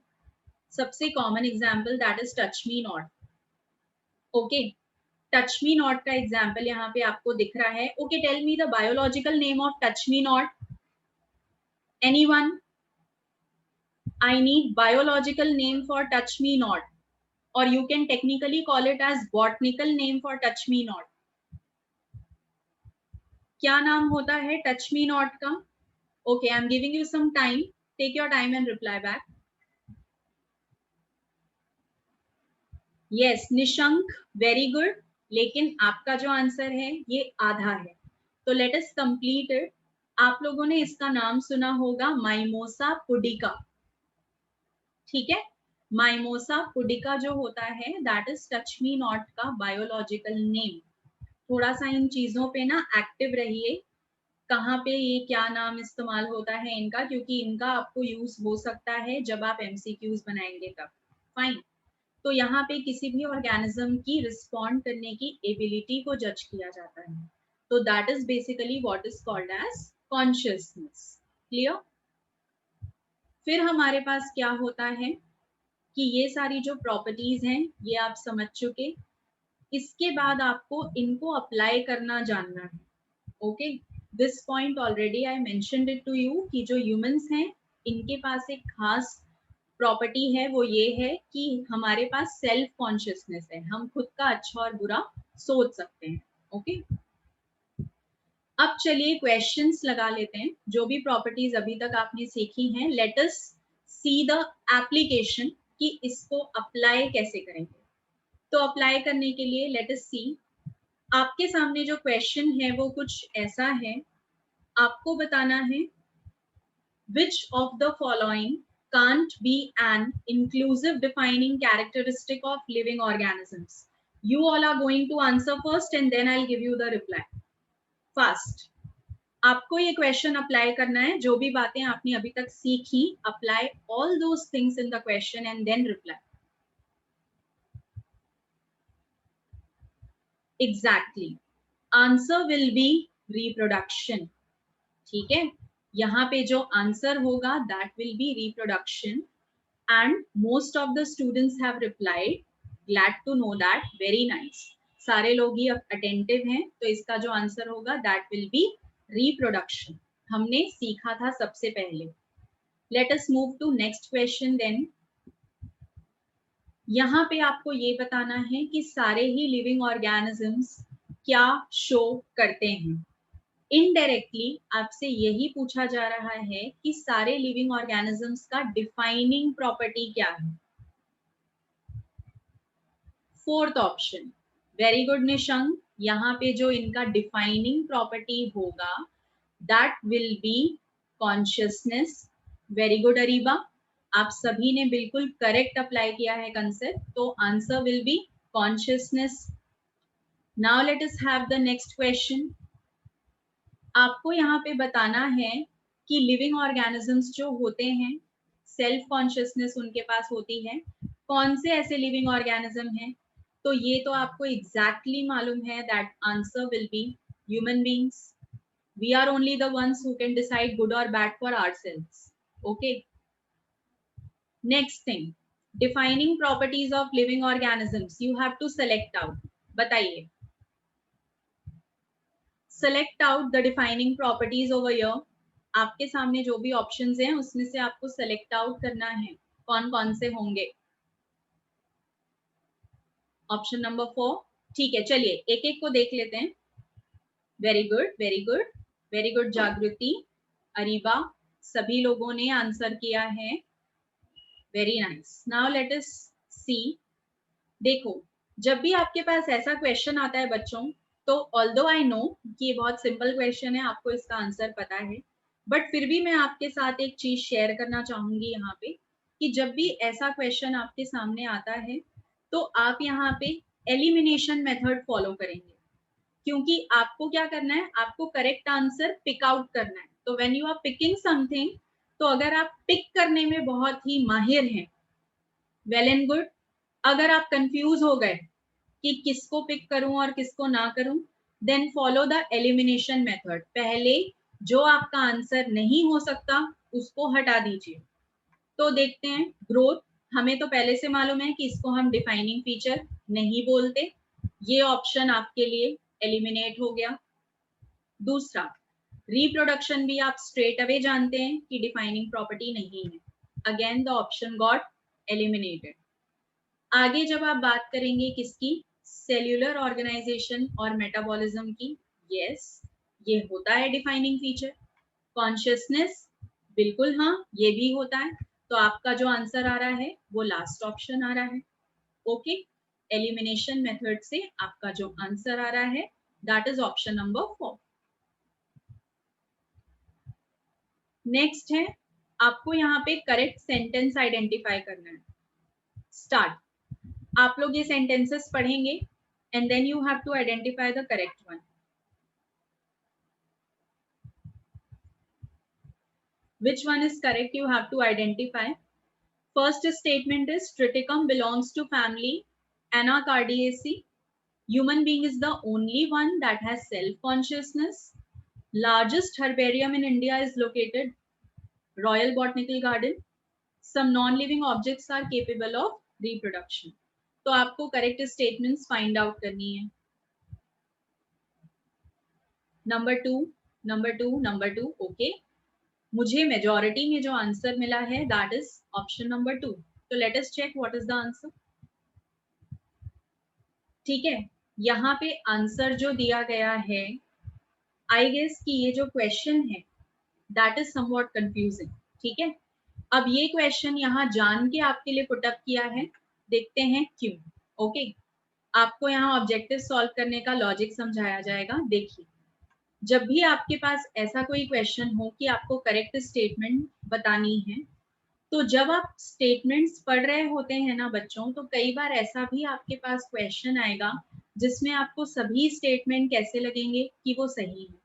सबसे common example that is touch me not. Okay, touch me not का example यहाँ पे आपको दिख रहा है। Okay, tell me the biological name of touch me not. Anyone? I need biological name for touch me not, or you can technically call it as botanical name for touch me not. क्या नाम होता है touch me not का? Okay, I'm giving you some time. Take your time and reply back. Yes, Nishank, very good. लेकिन आपका जो answer है ये आधा है। तो let us complete it. आप लोगों ने इसका नाम सुना होगा माइमोसा पुडिका। ठीक है, माइमोसा पुडिका जो होता है that is touch me not का बायोलॉजिकल नेम। थोड़ा सा इन चीजों पे ना एक्टिव रहिए, कहाँ पे ये क्या नाम इस्तेमाल होता है इनका, क्योंकि इनका आपको यूज हो सकता है जब आप एमसीक्यूज बनाएंगे तब। फाइन। तो यहाँ पे किसी भी ऑर्गेनिज्म की रिस्पॉन्ड करने की एबिलिटी को जज किया जाता है। तो that is basically what is called as consciousness. Clear? फिर हमारे पास क्या होता है कि ये सारी जो प्रॉपर्टीज हैं ये आप समझ चुके। इसके बाद आपको इनको अप्लाई करना जानना है। Okay, this point already I mentioned it to you कि जो ह्यूमंस हैं इनके पास एक खास प्रॉपर्टी है, वो ये है कि हमारे पास सेल्फ कॉन्शियसनेस है। हम खुद का अच्छा और बुरा सोच सकते हैं। ओके, अब चलिए क्वेश्चंस लगा लेते हैं। जो भी प्रॉपर्टीज अभी तक आपने सीखी हैं, late us see the application कि इसको अप्लाई कैसे करेंगे। तो अप्लाई करने के लिए लेट अस सी, आपके सामने जो क्वेश्चन है वो कुछ ऐसा है। आपको बताना है which of the following can't be an inclusive defining characteristic of living organisms? You all are going to answer first and then I'll give you the reply. Fast. आपको ये क्वेश्चन अप्लाई करना है, जो भी बातें आपने अभी तक सीखी, apply all those things in the question and then reply. Exactly, answer will be reproduction. ठीक है, यहाँ पे जो आंसर होगा that will be reproduction. And most of the students have replied. Glad to know that. Very nice. सारे लोग ही attentive हैं, तो इसका जो आंसर होगा दैट विल बी रिप्रोडक्शन. हमने सीखा था सबसे पहले. Let us move to next question then. यहाँ पे आपको ये बताना है कि सारे ही लिविंग ऑर्गेनिजम्स क्या शो करते हैं. इनडायरेक्टली आपसे यही पूछा जा रहा है कि सारे लिविंग ऑर्गेनिजम्स का डिफाइनिंग प्रॉपर्टी क्या है. Fourth option. Very good Nishank. यहाँ पे जो इनका डिफाइनिंग प्रॉपर्टी होगा that will be consciousness. Very good Areeba, आप सभी ने बिल्कुल करेक्ट अप्लाई किया है कंसेप्ट. तो answer will be consciousness. Now let us have the next question. आपको यहाँ पे बताना है कि लिविंग ऑर्गेनिजम्स जो होते हैं सेल्फ कॉन्शियसनेस उनके पास होती है. कौन से ऐसे लिविंग ऑर्गेनिज्म हैं? तो ये तो आपको एग्जैक्टली मालूम है that answer will be human beings. We are only the ones who can decide good or bad for ourselves. Okay. Next thing, defining properties of living organisms. You have to select out. बताइए. Select out the defining properties over here. आपके सामने जो भी options हैं उसमें से आपको select out करना है. कौन कौन से होंगे? Option number 4. ठीक है, चलिए एक एक को देख लेते हैं. Very good, very good. Very good Jagriti, Ariba, सभी लोगों ने आंसर किया है. Very nice. Now let us see. देखो, जब भी आपके पास ऐसा क्वेश्चन आता है बच्चों, तो ऑल्दो आई नो कि ये बहुत सिंपल क्वेश्चन है, आपको इसका आंसर पता है, बट फिर भी मैं आपके साथ एक चीज शेयर करना चाहूंगी यहाँ पे कि जब भी ऐसा क्वेश्चन आपके सामने आता है तो आप यहाँ पे एलिमिनेशन मेथड फॉलो करेंगे. क्योंकि आपको क्या करना है, आपको करेक्ट आंसर पिक आउट करना है. तो when you are picking something, तो अगर आप पिक करने में बहुत ही माहिर हैं, वेल एंड गुड. अगर आप कंफ्यूज हो गए कि किसको पिक करूं और किसको ना करूं, then follow the elimination method. पहले जो आपका आंसर नहीं हो सकता उसको हटा दीजिए. तो देखते हैं. ग्रोथ हमें तो पहले से मालूम है कि इसको हम डिफाइनिंग फीचर नहीं बोलते. ये ऑप्शन आपके लिए एलिमिनेट हो गया. दूसरा, रिप्रोडक्शन भी आप स्ट्रेट अवे जानते हैं कि डिफाइनिंग प्रॉपर्टी नहीं है. Again the option got eliminated. आगे जब आप बात करेंगे किसकी, सेल्यूलर ऑर्गेनाइजेशन और मेटाबॉलिज्म की, यस, ये होता है डिफाइनिंग फीचर. कॉन्शियसनेस, बिल्कुल हाँ, ये भी होता है. तो आपका जो आंसर आ रहा है वो लास्ट ऑप्शन आ रहा है. ओके, एलिमिनेशन मेथड से आपका जो आंसर आ रहा है that is option number 4. Next है, आपको यहाँ पे करेक्ट सेंटेंस आइडेंटिफाई करना है. स्टार्ट. आप लोग ये सेंटेंसेस पढ़ेंगे and then you have to identify the correct one. Which one is correct you have to identify. First statement is Triticum belongs to family Anacardiaceae. Human being is the only one that has self-consciousness. Largest herbarium in India is located Royal Botanical Garden. Some non-living objects are capable of reproduction. तो आपको correct statements find out करनी है. Number two. Okay, मुझे majority में जो answer मिला है that is option number 2. तो let us check what is the answer. ठीक है, यहाँ पे आंसर जो दिया गया है, आई गेस कि ये जो क्वेश्चन है दैट इज समवॉट कंफ्यूजिंग. ठीक है, अब ये क्वेश्चन यहाँ जान के आपके लिए पुट अप किया है. देखते हैं क्यों. ओके, आपको यहाँ ऑब्जेक्टिव सॉल्व करने का लॉजिक समझाया जाएगा. देखिए, जब भी आपके पास ऐसा कोई क्वेश्चन हो कि आपको करेक्ट स्टेटमेंट बतानी है, तो जब आप स्टेटमेंट्स पढ़ रहे होते हैं ना बच्चों, तो कई बार ऐसा भी आपके पास क्वेश्चन आएगा जिसमें आपको सभी स्टेटमेंट कैसे लगेंगे कि वो सही है।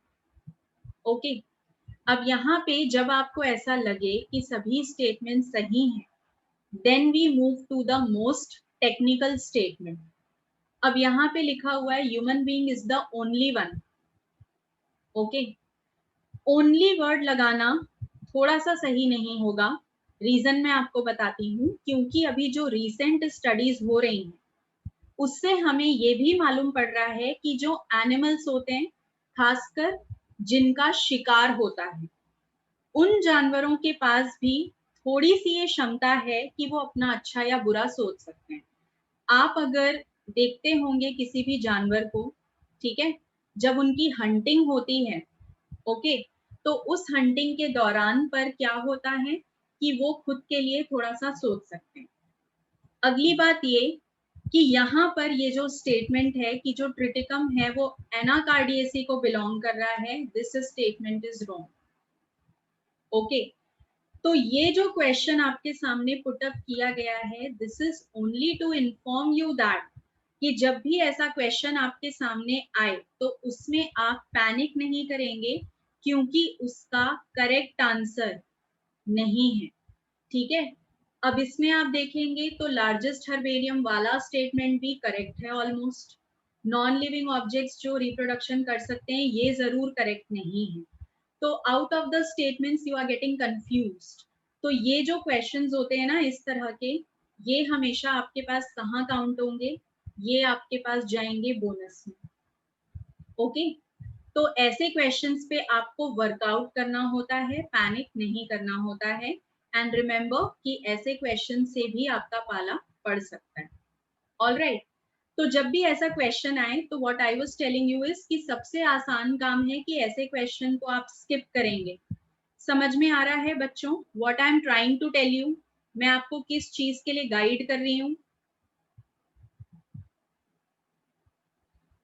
ओके, अब यहाँ पे जब आपको ऐसा लगे कि सभी स्टेटमेंट सही हैं, then we move to the most technical statement. अब यहाँ पे लिखा हुआ है human being is the only one. Okay, only word लगाना थोड़ा सा सही नहीं होगा। रीजन मैं आपको बताती हूँ, क्योंकि अभी जो रीसेंट स्टडीज हो रही हैं उससे हमें ये भी मालूम पड़ रहा है कि जो एनिमल्स होते हैं, खासकर जिनका शिकार होता है, उन जानवरों के पास भी थोड़ी सी ये क्षमता है कि वो अपना अच्छा या बुरा सोच सकते हैं। आप अगर देखते होंगे किसी भी जानवर को, ठीक है, जब उनकी हंटिंग होती है, ओके, तो उस हंटिंग के दौरान पर क्या होता है कि वो खुद के लिए थोड़ा सा सोच सकते हैं। अगली बात ये कि यहाँ पर ये जो स्टेटमेंट है कि जो ट्रिटिकम है वो एनाकार्डियेसी को बिलोंग कर रहा है, this statement is wrong. Okay, तो ये जो क्वेश्चन आपके सामने पुटअप किया गया है, this is only to inform you that कि जब भी ऐसा क्वेश्चन आपके सामने आए तो उसमें आप पैनिक नहीं करेंगे, क्योंकि उसका करेक्ट आंसर नहीं है। ठीक है, अब इसमें आप देखेंगे तो लार्जेस्ट हर्बेरियम वाला स्टेटमेंट भी करेक्ट है ऑलमोस्ट। नॉन लिविंग ऑब्जेक्ट्स जो रिप्रोडक्शन कर सकते हैं ये जरूर करेक्ट नहीं है। तो out of the statements you are getting confused. तो ये जो क्वेश्चंस होते हैं ना इस तरह के, ये हमेशा आपके पास कहाँ काउंट होंगे, ये आपके पास जाएंगे बोनस में। ओके, तो ऐसे क्वेश्चंस पे आपको वर्कआउट करना होता है, पैनिक नहीं करना होता है। एंड रिमेंबर कि ऐसे क्वेश्चन से भी आपका पाला पड़ सकता है। ऑलराइट, तो जब भी ऐसा क्वेश्चन आए तो what I was telling you is कि सबसे आसान काम है कि ऐसे क्वेश्चन को आप स्किप करेंगे। समझ में आ रहा है बच्चों what I am trying to tell you? मैं आपको किस चीज के लिए गाइड कर रही हूँ?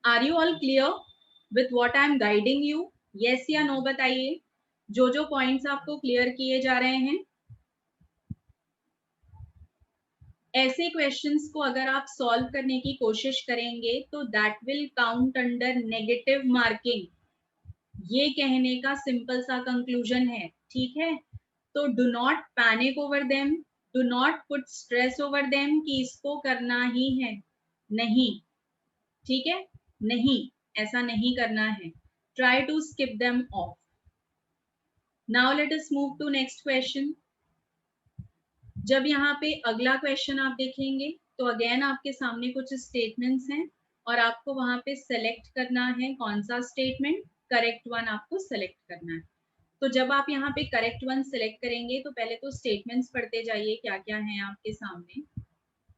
Are you all clear with what I am guiding you? Yes या नो बताइए, जो जो पॉइंट्स आपको क्लियर किए जा रहे हैं। ऐसे क्वेश्चंस को अगर आप सॉल्व करने की कोशिश करेंगे तो that will count under negative marking. ये कहने का सिंपल सा कंक्लूजन है, ठीक है? तो do not panic over them, do not put stress over them कि इसको करना ही है, नहीं, ठीक है, नहीं, ऐसा नहीं करना है। Try to skip them off. Now let us move to next question. जब यहाँ पे अगला क्वेश्चन आप देखेंगे तो अगेन आपके सामने कुछ स्टेटमेंट्स हैं और आपको वहां पे सेलेक्ट करना है कौन सा स्टेटमेंट, करेक्ट वन आपको सेलेक्ट करना है। तो जब आप यहाँ पे करेक्ट वन सेलेक्ट करेंगे तो पहले तो स्टेटमेंट्स पढ़ते जाइए क्या क्या है आपके सामने।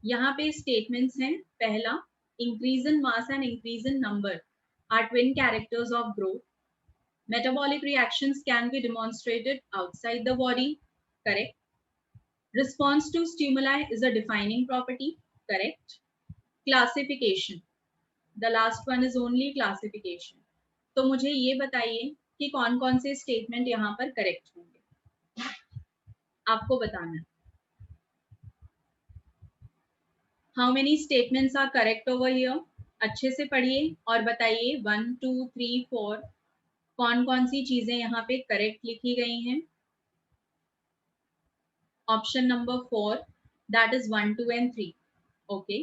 यहाँ पे स्टेटमेंट्स हैं, पहला, increase in mass and increase in number are twin characters of growth. Metabolic reactions can be demonstrated outside the body, correct. Response to stimuli is a defining property, correct. Classification, the last one is only classification. तो मुझे ये बताइए कि कौन कौन से statement यहाँ पर करेक्ट होंगे, आपको बताना है। How many statements are correct over here? अच्छे से पढ़िए और बताइए 1 2 3 4 कौन कौन सी चीजें यहाँ पे करेक्ट लिखी गई हैं। Option number 4, that is 1 2 and 3। Okay,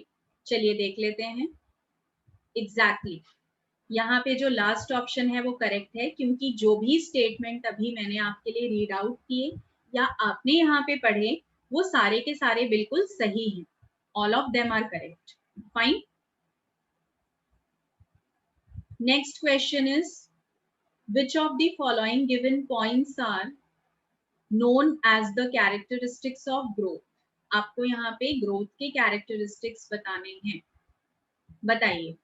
चलिए देख लेते हैं। एग्जैक्टली यहाँ पे जो लास्ट ऑप्शन है वो करेक्ट है, क्योंकि जो भी स्टेटमेंट अभी मैंने आपके लिए रीड आउट किए या आपने यहाँ पे पढ़े वो सारे के सारे बिल्कुल सही हैं। All of them are correct, fine. Next question is which of the following given points are known as the characteristics of growth? आपको यहाँ पे ग्रोथ के कैरेक्टरिस्टिक्स बताने हैं, बताइए।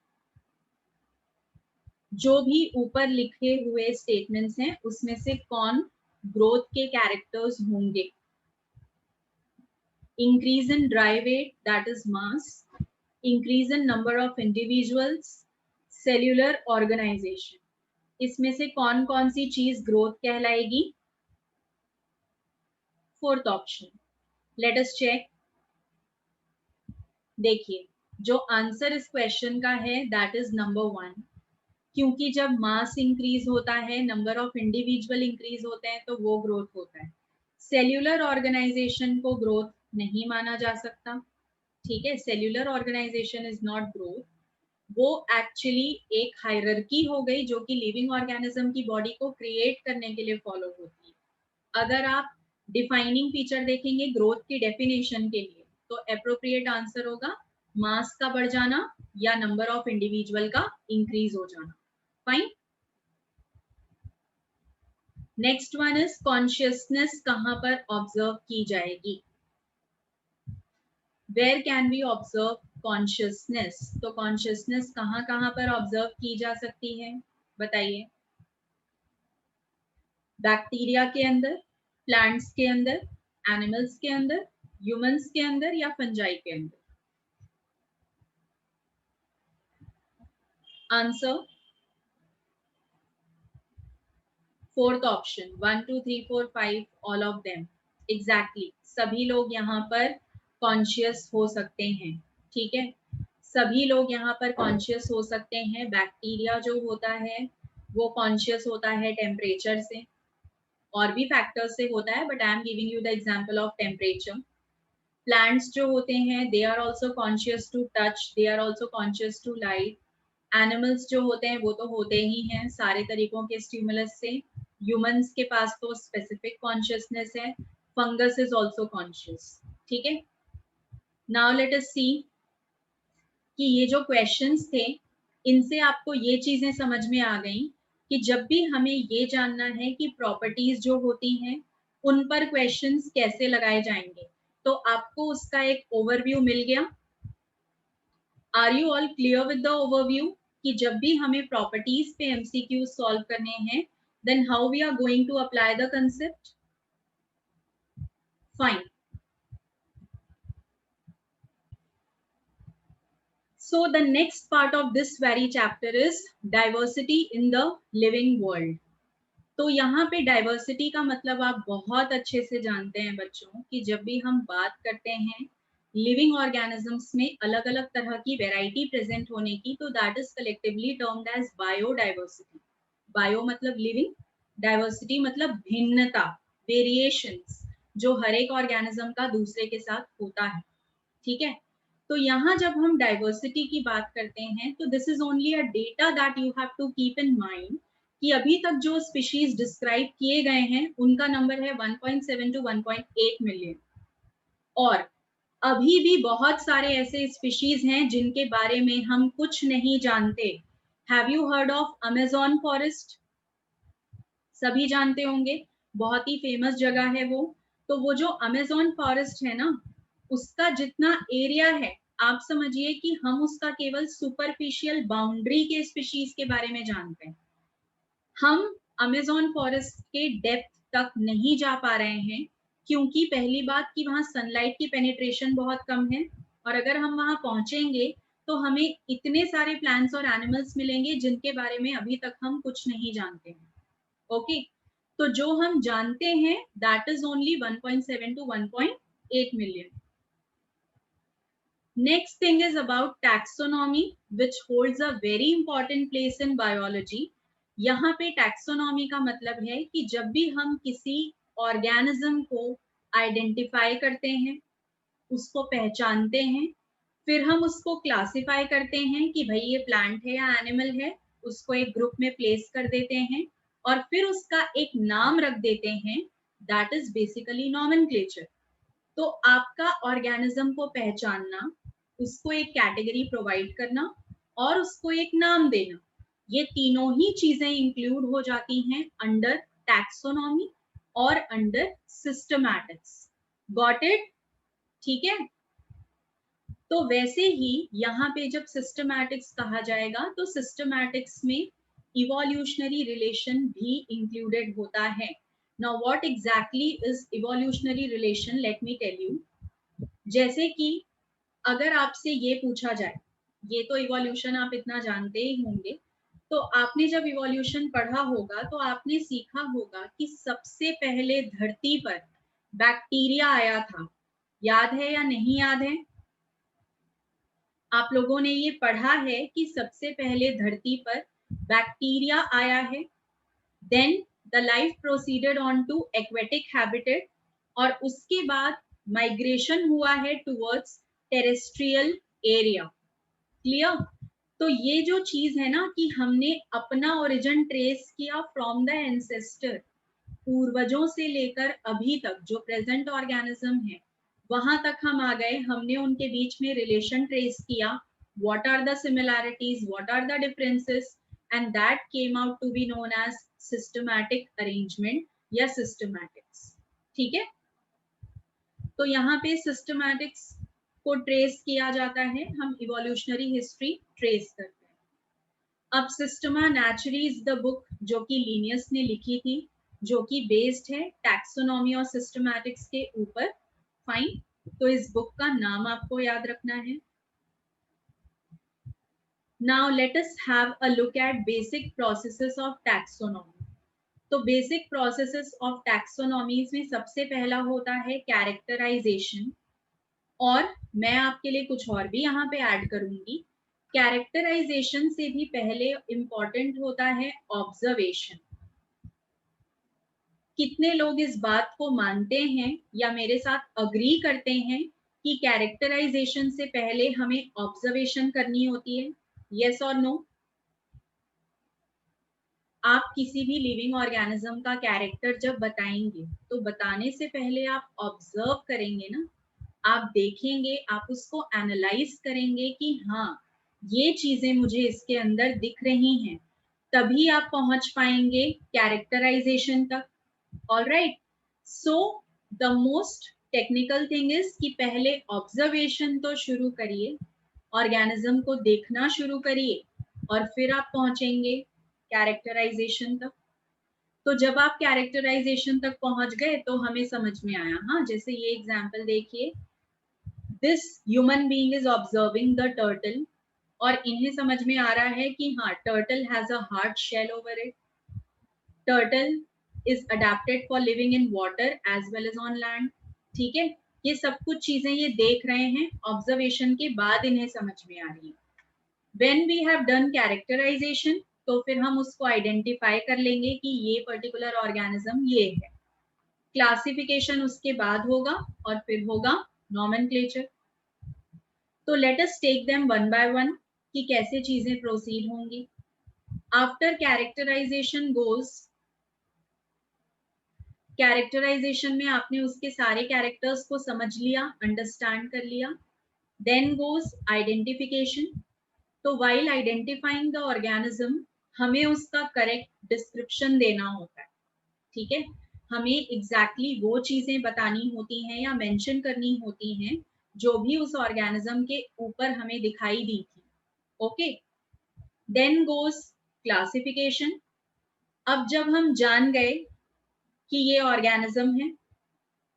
जो भी ऊपर लिखे हुए स्टेटमेंट्स हैं उसमें से कौन ग्रोथ के कैरेक्टर्स होंगे? Increase in dry weight, that is mass, increase in number of individuals, cellular organisation, इसमें से कौन कौन सी चीज ग्रोथ कहलाएगी? Fourth option, let us check. देखिए, जो आंसर इस क्वेश्चन का है दैट इज नंबर 1, क्योंकि जब मास इंक्रीज होता है, नंबर ऑफ इंडिविजुअल इंक्रीज होते हैं, तो वो ग्रोथ होता है। सेल्यूलर ऑर्गेनाइजेशन को ग्रोथ नहीं माना जा सकता, ठीक है, cellular organisation is not growth. वो एक्चुअली एक हायरार्की हो गई जो कि लिविंग ऑर्गेनिज्म की बॉडी को क्रिएट करने के लिए फॉलो होती है। अगर आप डिफाइनिंग फीचर देखेंगे ग्रोथ की डेफिनेशन के लिए, तो अप्रोप्रिएट आंसर होगा मास का बढ़ जाना या नंबर ऑफ इंडिविजुअल का इंक्रीज हो जाना। Fine. Next one is consciousness कहां पर ऑब्जर्व की जाएगी? Where can we observe consciousness? तो कॉन्शियसनेस कहां कहां पर ऑब्जर्व की जा सकती है, बताइए। बैक्टीरिया के अंदर, प्लांट्स के अंदर, एनिमल्स के अंदर, ह्यूमंस के अंदर या फंजाई के अंदर? Answer fourth option, 1 2 3 4 5 all of them. Exactly, सभी लोग यहाँ पर कॉन्शियस हो सकते हैं, ठीक है, सभी लोग यहाँ पर कॉन्शियस हो सकते हैं। बैक्टीरिया जो होता है वो कॉन्शियस होता है टेम्परेचर से, और भी फैक्टर्स से होता है, but I am giving you the example of temperature. Plants जो होते हैं they are also conscious to touch, they are also conscious to light. Animals जो होते हैं वो तो होते ही हैं सारे तरीकों के स्टिमुलस से। ह्यूमंस के पास तो स्पेसिफिक कॉन्शियसनेस है। फंगस इज ऑल्सो कॉन्शियस, ठीक है। नाउ लेट अस सी कि ये जो क्वेश्चंस थे इनसे आपको ये चीजें समझ में आ गई कि जब भी हमें ये जानना है कि प्रॉपर्टीज जो होती हैं उन पर क्वेश्चंस कैसे लगाए जाएंगे, तो आपको उसका एक ओवरव्यू मिल गया। Are you all clear with the overview कि जब भी हमें प्रॉपर्टीज पे एमसीक्यू सॉल्व करने हैं then how we are going to apply the concept? Fine. So the next part of this very chapter is diversity in the living world. तो यहाँ पे डाइवर्सिटी का मतलब आप बहुत अच्छे से जानते हैं बच्चों कि जब भी हम बात करते हैं लिविंग ऑर्गेनिजम्स में अलग अलग तरह की वैरायटी प्रेजेंट होने की, तो that is collectively termed as biodiversity. Bio मतलब लिविंग, डाइवर्सिटी मतलब भिन्नता, वेरिएशंस, जो हर एक ऑर्गेनिज्म का दूसरे के साथ होता है, ठीक है। तो यहाँ जब हम डाइवर्सिटी की बात करते हैं तो this is only a data that you have to keep in mind कि अभी तक जो स्पीशीज डिस्क्राइब किए गए हैं उनका नंबर है 1.7 टू 1.8 मिलियन, और अभी भी बहुत सारे ऐसे स्पीशीज हैं जिनके बारे में हम कुछ नहीं जानते। Have you heard of Amazon forest? सभी जानते होंगे, बहुत ही फेमस जगह है वो। तो वो जो अमेजोन फॉरेस्ट है ना, उसका जितना एरिया है आप समझिए कि हम उसका केवल सुपरफिशियल बाउंड्री के स्पीशीज के बारे में जानते हैं। हम अमेजोन फॉरेस्ट के डेप्थ तक नहीं जा पा रहे हैं क्योंकि पहली बात कि वहां सनलाइट की पेनिट्रेशन बहुत कम है, और अगर हम वहां पहुंचेंगे तो हमें इतने सारे प्लांट्स और एनिमल्स मिलेंगे जिनके बारे में अभी तक हम कुछ नहीं जानते हैं। ओके, तो जो हम जानते हैं that is only 1.7 to 1.8 million. Next thing is about taxonomy, which holds a very important place in biology. यहाँ पे taxonomy का मतलब है कि जब भी हम किसी ऑर्गेनिज्म को आइडेंटिफाई करते हैं, उसको पहचानते हैं, फिर हम उसको क्लासिफाई करते हैं कि भाई ये प्लांट है या एनिमल है, उसको एक ग्रुप में प्लेस कर देते हैं और फिर उसका एक नाम रख देते हैं, दैट इज बेसिकली नॉमेनक्लेचर। तो आपका ऑर्गेनिज्म को पहचानना, उसको एक कैटेगरी प्रोवाइड करना और उसको एक नाम देना, ये तीनों ही चीजें इंक्लूड हो जाती हैं अंडर टैक्सोनॉमी और अंडर सिस्टमैटिक्स। Got it? ठीक है। तो वैसे ही यहाँ पे जब सिस्टमैटिक्स कहा जाएगा तो सिस्टमैटिक्स में इवोल्यूशनरी रिलेशन भी इंक्लूडेड होता है। Now what exactly is evolutionary relation, let me tell you. जैसे कि अगर आपसे ये पूछा जाए, ये तो इवोल्यूशन आप इतना जानते ही होंगे, तो आपने जब इवोल्यूशन पढ़ा होगा तो आपने सीखा होगा कि सबसे पहले धरती पर बैक्टीरिया आया था, याद है या नहीं याद है? आप लोगों ने ये पढ़ा है कि सबसे पहले धरती पर बैक्टीरिया आया है, then the life proceeded on to aquatic habitat, और उसके बाद माइग्रेशन हुआ है टुवर्ड्स टेरेस्ट्रियल एरिया। क्लियर? तो ये जो चीज है ना कि हमने अपना ओरिजिन ट्रेस किया फ्रॉम द एंसेस्टर, पूर्वजों से लेकर अभी तक जो प्रेजेंट ऑर्गेनिज्म है वहां तक हम आ गए, हमने उनके बीच में रिलेशन ट्रेस किया, what are the similarities, what are the differences, and that came out to be known as systematic arrangement या सिस्टमैटिक्स। ठीक है, तो यहाँ पे सिस्टमैटिक्स को ट्रेस किया जाता है, हम इवोल्यूशनरी हिस्ट्री ट्रेस करते हैं। अब सिस्टमा नेचुरीज द बुक जो कि लिनियस ने लिखी थी, जो कि बेस्ड है टैक्सोनॉमी और सिस्टमैटिक्स के ऊपर। फाइन, तो इस बुक का नाम आपको याद रखना है। Now let us have a look eight basic processes of taxonomy. तो बेसिक प्रोसेसेस ऑफ टैक्सोनॉमीज में सबसे पहला होता है कैरेक्टराइजेशन, और मैं आपके लिए कुछ और भी यहाँ पे ऐड करूंगी। कैरेक्टराइजेशन से भी पहले इंपॉर्टेंट होता है ऑब्जर्वेशन। कितने लोग इस बात को मानते हैं या मेरे साथ अग्री करते हैं कि कैरेक्टराइजेशन से पहले हमें ऑब्जर्वेशन करनी होती है? यस और नो? आप किसी भी लिविंग ऑर्गेनिज्म का कैरेक्टर जब बताएंगे तो बताने से पहले आप ऑब्जर्व करेंगे ना, आप देखेंगे, आप उसको एनालाइज करेंगे कि हाँ ये चीजें मुझे इसके अंदर दिख रही हैं, तभी आप पहुंच पाएंगे कैरेक्टराइजेशन तक। Alright, so the most technical thing is कि पहले ऑब्जर्वेशन तो शुरू करिए, ऑर्गेनिज्म को देखना शुरू करिए, और फिर आप पहुंचेंगे कैरेक्टराइजेशन तक। तो जब आप कैरेक्टराइजेशन तक पहुंच गए तो हमें समझ में आया, हाँ जैसे ये एग्जांपल देखिए, this human being is observing the turtle, और इन्हें समझ में आ रहा है कि हाँ turtle has a hard shell over it, turtle is adapted for living in water as well as on land. ठीक है, ये सब कुछ चीजें ये देख रहे हैं, ऑब्जर्वेशन के बाद इन्हें समझ में आ रही है। When we have done characterization, तो फिर हम उसको आइडेंटिफाई कर लेंगे कि ये पर्टिकुलर ऑर्गेनिज्म ये है। क्लासिफिकेशन उसके बाद होगा, और फिर होगा नॉमेनक्लेचर। तो let us take them one by one कि कैसे चीजें प्रोसीड होंगी। आफ्टर कैरेक्टराइजेशन गोज, कैरेक्टराइजेशन में आपने उसके सारे कैरेक्टर्स को समझ लिया, अंडरस्टैंड कर लिया। Then goes identification. तो while identifying the organism, हमें उसका करेक्ट डिस्क्रिप्शन देना होता है। ठीक है, हमें एग्जैक्टली वो चीजें बतानी होती हैं या मेंशन करनी होती हैं जो भी उस ऑर्गेनिज्म के ऊपर हमें दिखाई दी थी। ओके, देन गोस क्लासिफिकेशन। अब जब हम जान गए कि ये ऑर्गेनिज्म है,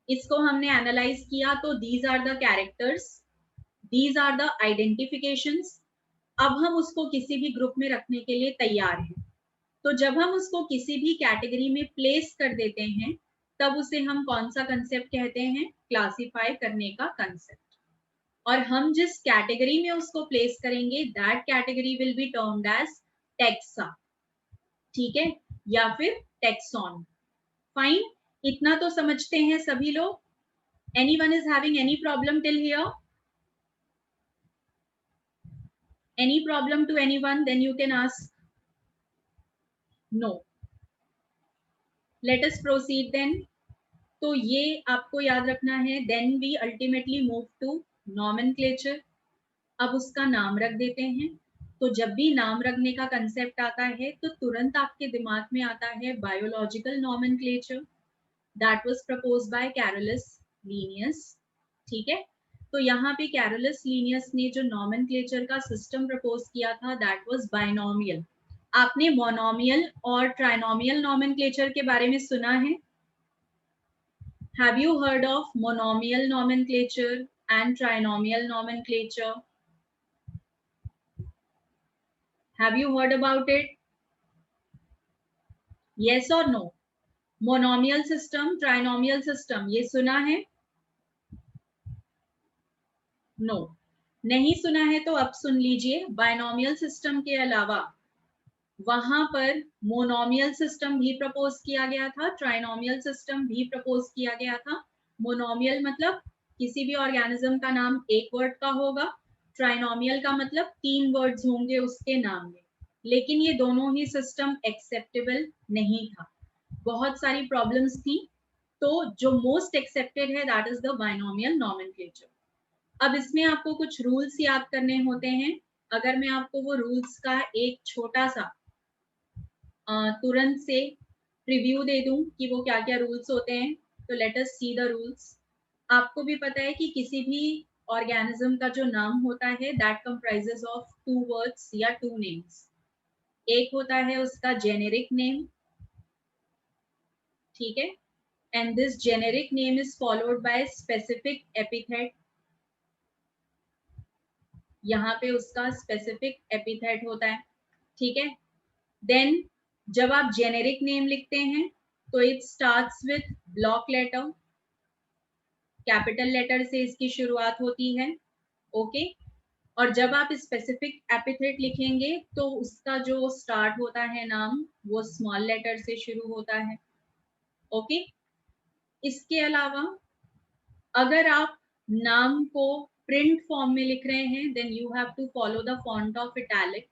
इसको हमने एनालाइज किया, तो these are the characters, these are the identifications. अब हम उसको किसी भी ग्रुप में रखने के लिए तैयार हैं। तो जब हम उसको किसी भी कैटेगरी में प्लेस कर देते हैं, तब उसे हम कौन सा कंसेप्ट कहते हैं? क्लासिफाई करने का कंसेप्ट। और हम जिस कैटेगरी में उसको प्लेस करेंगे, that category will be termed as taxa. ठीक है, या फिर टेक्सॉन। फाइन, इतना तो समझते हैं सभी लोग? Anyone is having any problem till here? Any problem to anyone? Then you can ask. No. Let us proceed then. तो ये आपको याद रखना है। Then we ultimately move to nomenclature. अब उसका नाम रख देते हैं। तो जब भी नाम रखने का कंसेप्ट आता है तो तुरंत आपके दिमाग में आता है biological nomenclature, that was proposed by Carolus Linnaeus. ठीक है, तो यहाँ पे कैरोलस लीनियस ने जो नॉमेनक्लेचर का सिस्टम प्रपोज किया था, दैट वाज बाइनोमियल। आपने मोनोमियल और ट्राइनोमियल नॉमेनक्लेचर के बारे में सुना है? Have you heard of monomial nomenclature and trinomial nomenclature? Have you heard about it? Yes or no? Monomial system, trinomial system, ये सुना है? नो, नहीं सुना है तो अब सुन लीजिए। बायनोमियल सिस्टम के अलावा वहां पर मोनोमियल सिस्टम भी प्रपोज किया गया था, ट्राइनोमियल सिस्टम भी प्रपोज किया गया था। मोनोमियल मतलब किसी भी ऑर्गेनिज्म का नाम एक वर्ड का होगा, ट्राइनोमियल का मतलब 3 वर्ड्स होंगे उसके नाम में। लेकिन ये दोनों ही सिस्टम एक्सेप्टेबल नहीं था, बहुत सारी प्रॉब्लम्स थी। तो जो मोस्ट एक्सेप्टेड है that is the binomial nomenclature. अब इसमें आपको कुछ रूल्स याद करने होते हैं। अगर मैं आपको वो रूल्स का एक छोटा सा तुरंत से रिव्यू दे दूं कि वो क्या क्या रूल्स होते हैं, तो let us see the rules. आपको भी पता है कि किसी भी ऑर्गेनिज्म का जो नाम होता है दैट कंप्राइजेस ऑफ 2 वर्ड्स या 2 नेम्स। एक होता है उसका जेनेरिक नेम, ठीक है, and this generic name is followed by specific epithet. यहाँ पे उसका स्पेसिफिक एपिथेट होता है, ठीक है। देन जब आप जेनेरिक नेम लिखते हैं तो it starts with block letter, capital letter से इसकी शुरुआत होती है, ओके। और जब आप स्पेसिफिक एपिथेट लिखेंगे तो उसका जो स्टार्ट होता है नाम वो स्मॉल लेटर से शुरू होता है, ओके। इसके अलावा अगर आप नाम को प्रिंट फॉर्म में लिख रहे हैं then you have to follow the font of italic.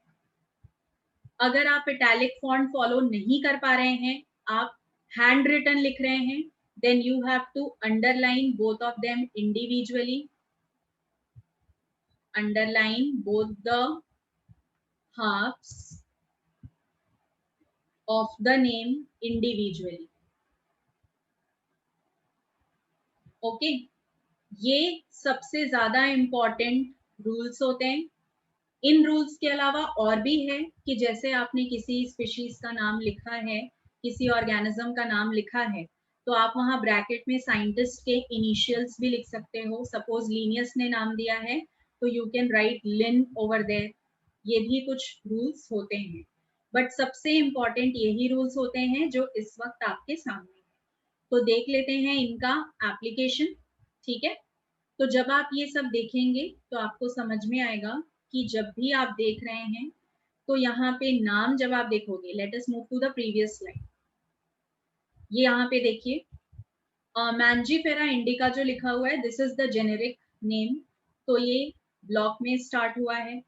अगर आप इटैलिक फॉन्ट फॉलो नहीं कर पा रहे हैं, आप हैंड रिटन लिख रहे हैं, then you have to underline both of them individually, underline both the halves of the name individually, okay. ये सबसे ज्यादा इंपॉर्टेंट रूल्स होते हैं। इन रूल्स के अलावा और भी है कि जैसे आपने किसी स्पीशीज का नाम लिखा है, किसी ऑर्गेनिज्म का नाम लिखा है, तो आप वहां ब्रैकेट में साइंटिस्ट के इनिशियल्स भी लिख सकते हो। सपोज लीनियस ने नाम दिया है तो you can write Linn over there. ये भी कुछ रूल्स होते हैं, बट सबसे इंपॉर्टेंट यही रूल्स होते हैं जो इस वक्त आपके सामने है। तो देख लेते हैं इनका एप्लीकेशन, ठीक है। तो जब आप ये सब देखेंगे तो आपको समझ में आएगा कि जब भी आप देख रहे हैं तो यहाँ पे नाम जब आप देखोगे, let us move to the previous slide. ये यहाँ पे देखिए मैंजीफेरा इंडिका जो लिखा हुआ है this is the generic name, तो ये ब्लॉक में स्टार्ट हुआ है।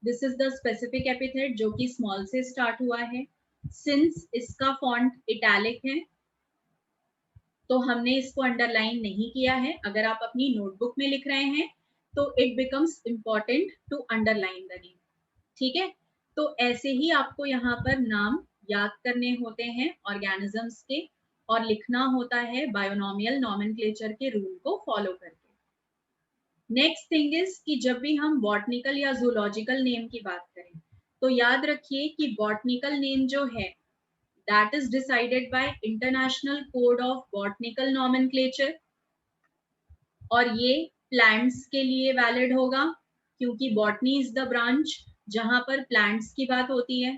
This is the specific epithet जो कि स्मॉल से स्टार्ट हुआ है। सिंस इसका फॉन्ट इटैलिक है तो हमने इसको अंडरलाइन नहीं किया है। अगर आप अपनी नोटबुक में लिख रहे हैं तो it becomes important to underline the name, ठीक है। तो ऐसे ही आपको यहाँ पर नाम याद करने होते हैं ऑर्गेनिजम्स के, और लिखना होता है बायोनोमियल नॉमेनक्लेचर के रूल को फॉलो करके। नेक्स्ट थिंग इज कि जब भी हम बॉटनिकल या जूलॉजिकल नेम की बात करें तो याद रखिए कि बॉटनिकल नेम जो है that is decided by International Code of Botanical Nomenclature, और ये प्लांट्स के लिए वैलिड होगा क्योंकि बॉटनी इज द ब्रांच जहां पर प्लांट्स की बात होती है।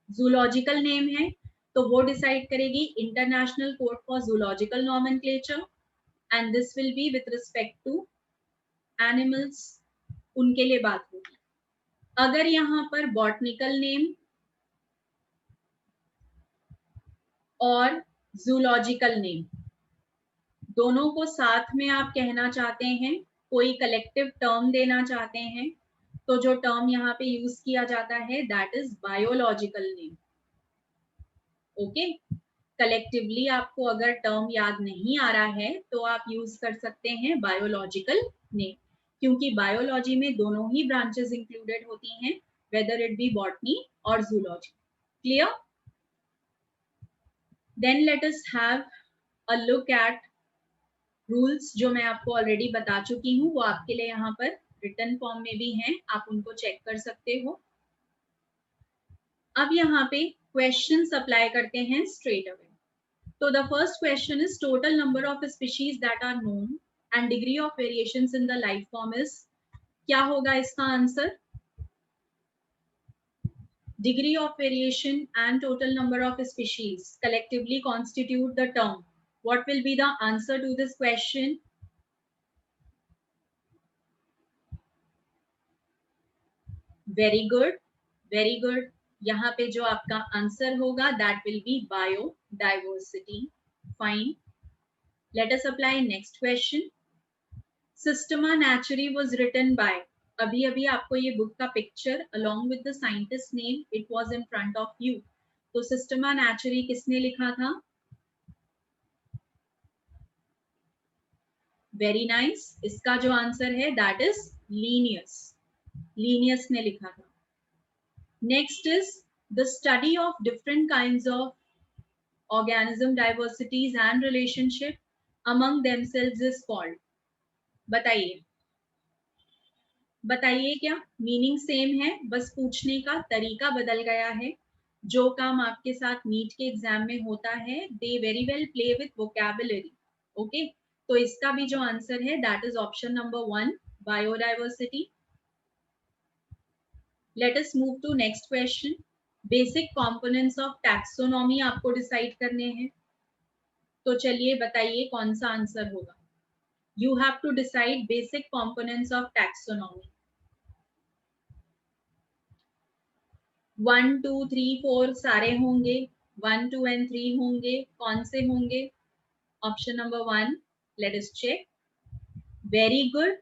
जूलॉजिकल नेम है तो वो डिसाइड करेगी international code for zoological nomenclature, and this will be with respect to animals, उनके लिए बात होगी। अगर यहाँ पर बॉटनिकल नेम और जूलॉजिकल नेम दोनों को साथ में आप कहना चाहते हैं, कोई कलेक्टिव टर्म देना चाहते हैं, तो जो टर्म यहाँ पे यूज किया जाता है that is biological name, okay. Collectively आपको अगर टर्म याद नहीं आ रहा है तो आप यूज कर सकते हैं बायोलॉजिकल नेम, क्योंकि बायोलॉजी में दोनों ही ब्रांचेस इंक्लूडेड होती हैं, वेदर इट बी बॉटनी और zoology. Clear? Then let us have a look at rules जो मैं आपको ऑलरेडी बता चुकी हूँ, वो आपके लिए यहाँ पर रिटन फॉर्म में भी हैं, आप उनको चेक कर सकते हो। अब यहाँ पे क्वेश्चन अप्लाई करते हैं स्ट्रेट अवे। तो the first question is total number of species that are known and degree of variations in the life form is, क्या होगा इसका आंसर? Degree of variation and total number of species collectively constitute the term. What will be the answer to this question? Very good, very good. यहाँ पे जो आपका आंसर होगा that will be biodiversity. Fine, let us apply next question. Systema Naturae was written by, अभी अभी आपको ये बुक का picture along with the scientist name it was in front of you. तो सिस्टमा नेचुरी किसने लिखा था? वेरी नाइस, इसका जो आंसर है दैट इज लीनियस। लीनियस ने लिखा था। Next is the study of different kinds of organism diversities and relationship among themselves is called, बताइए, बताइए क्या मीनिंग सेम है, बस पूछने का तरीका बदल गया है। जो काम आपके साथ नीट के एग्जाम में होता है they very well play with vocabulary. Okay, तो इसका भी जो आंसर है that is option number 1, biodiversity. Let us move to next question. Basic components of taxonomy आपको डिसाइड करने हैं, तो चलिए बताइए कौन सा आंसर होगा। You have to decide basic components of taxonomy. 1, 2, 3, 4 सारे होंगे, 1, 2 and 3 होंगे, कौन से होंगे? Option number 1, let us check. Very good.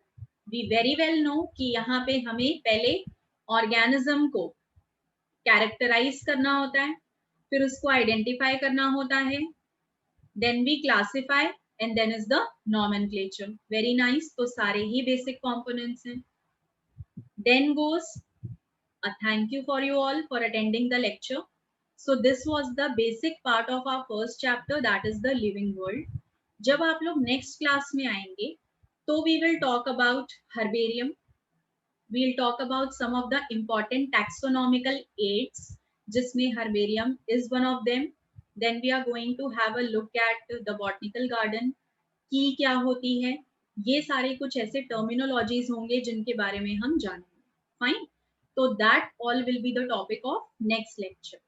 We very well know कि यहाँ पे हमें पहले ऑर्गेनिज्म को कैरेक्टराइज करना होता है, फिर उसको आइडेंटिफाई करना होता है, then we classify and then is the nomenclature. Very nice. तो सारे ही basic components हैं. Then goes thank you for you all for attending the lecture. So this was the basic part of our first chapter, that is the living world. जब आप लोग next class में आएंगे तो we will talk about herbarium. We'll talk about some of the important taxonomical aids जिसमें herbarium is one of them. Then we are going to have a look at the botanical garden की क्या होती है, ये सारे कुछ ऐसे terminologies होंगे जिनके बारे में हम जानेंगे। Fine, so that all will be the topic of next lecture.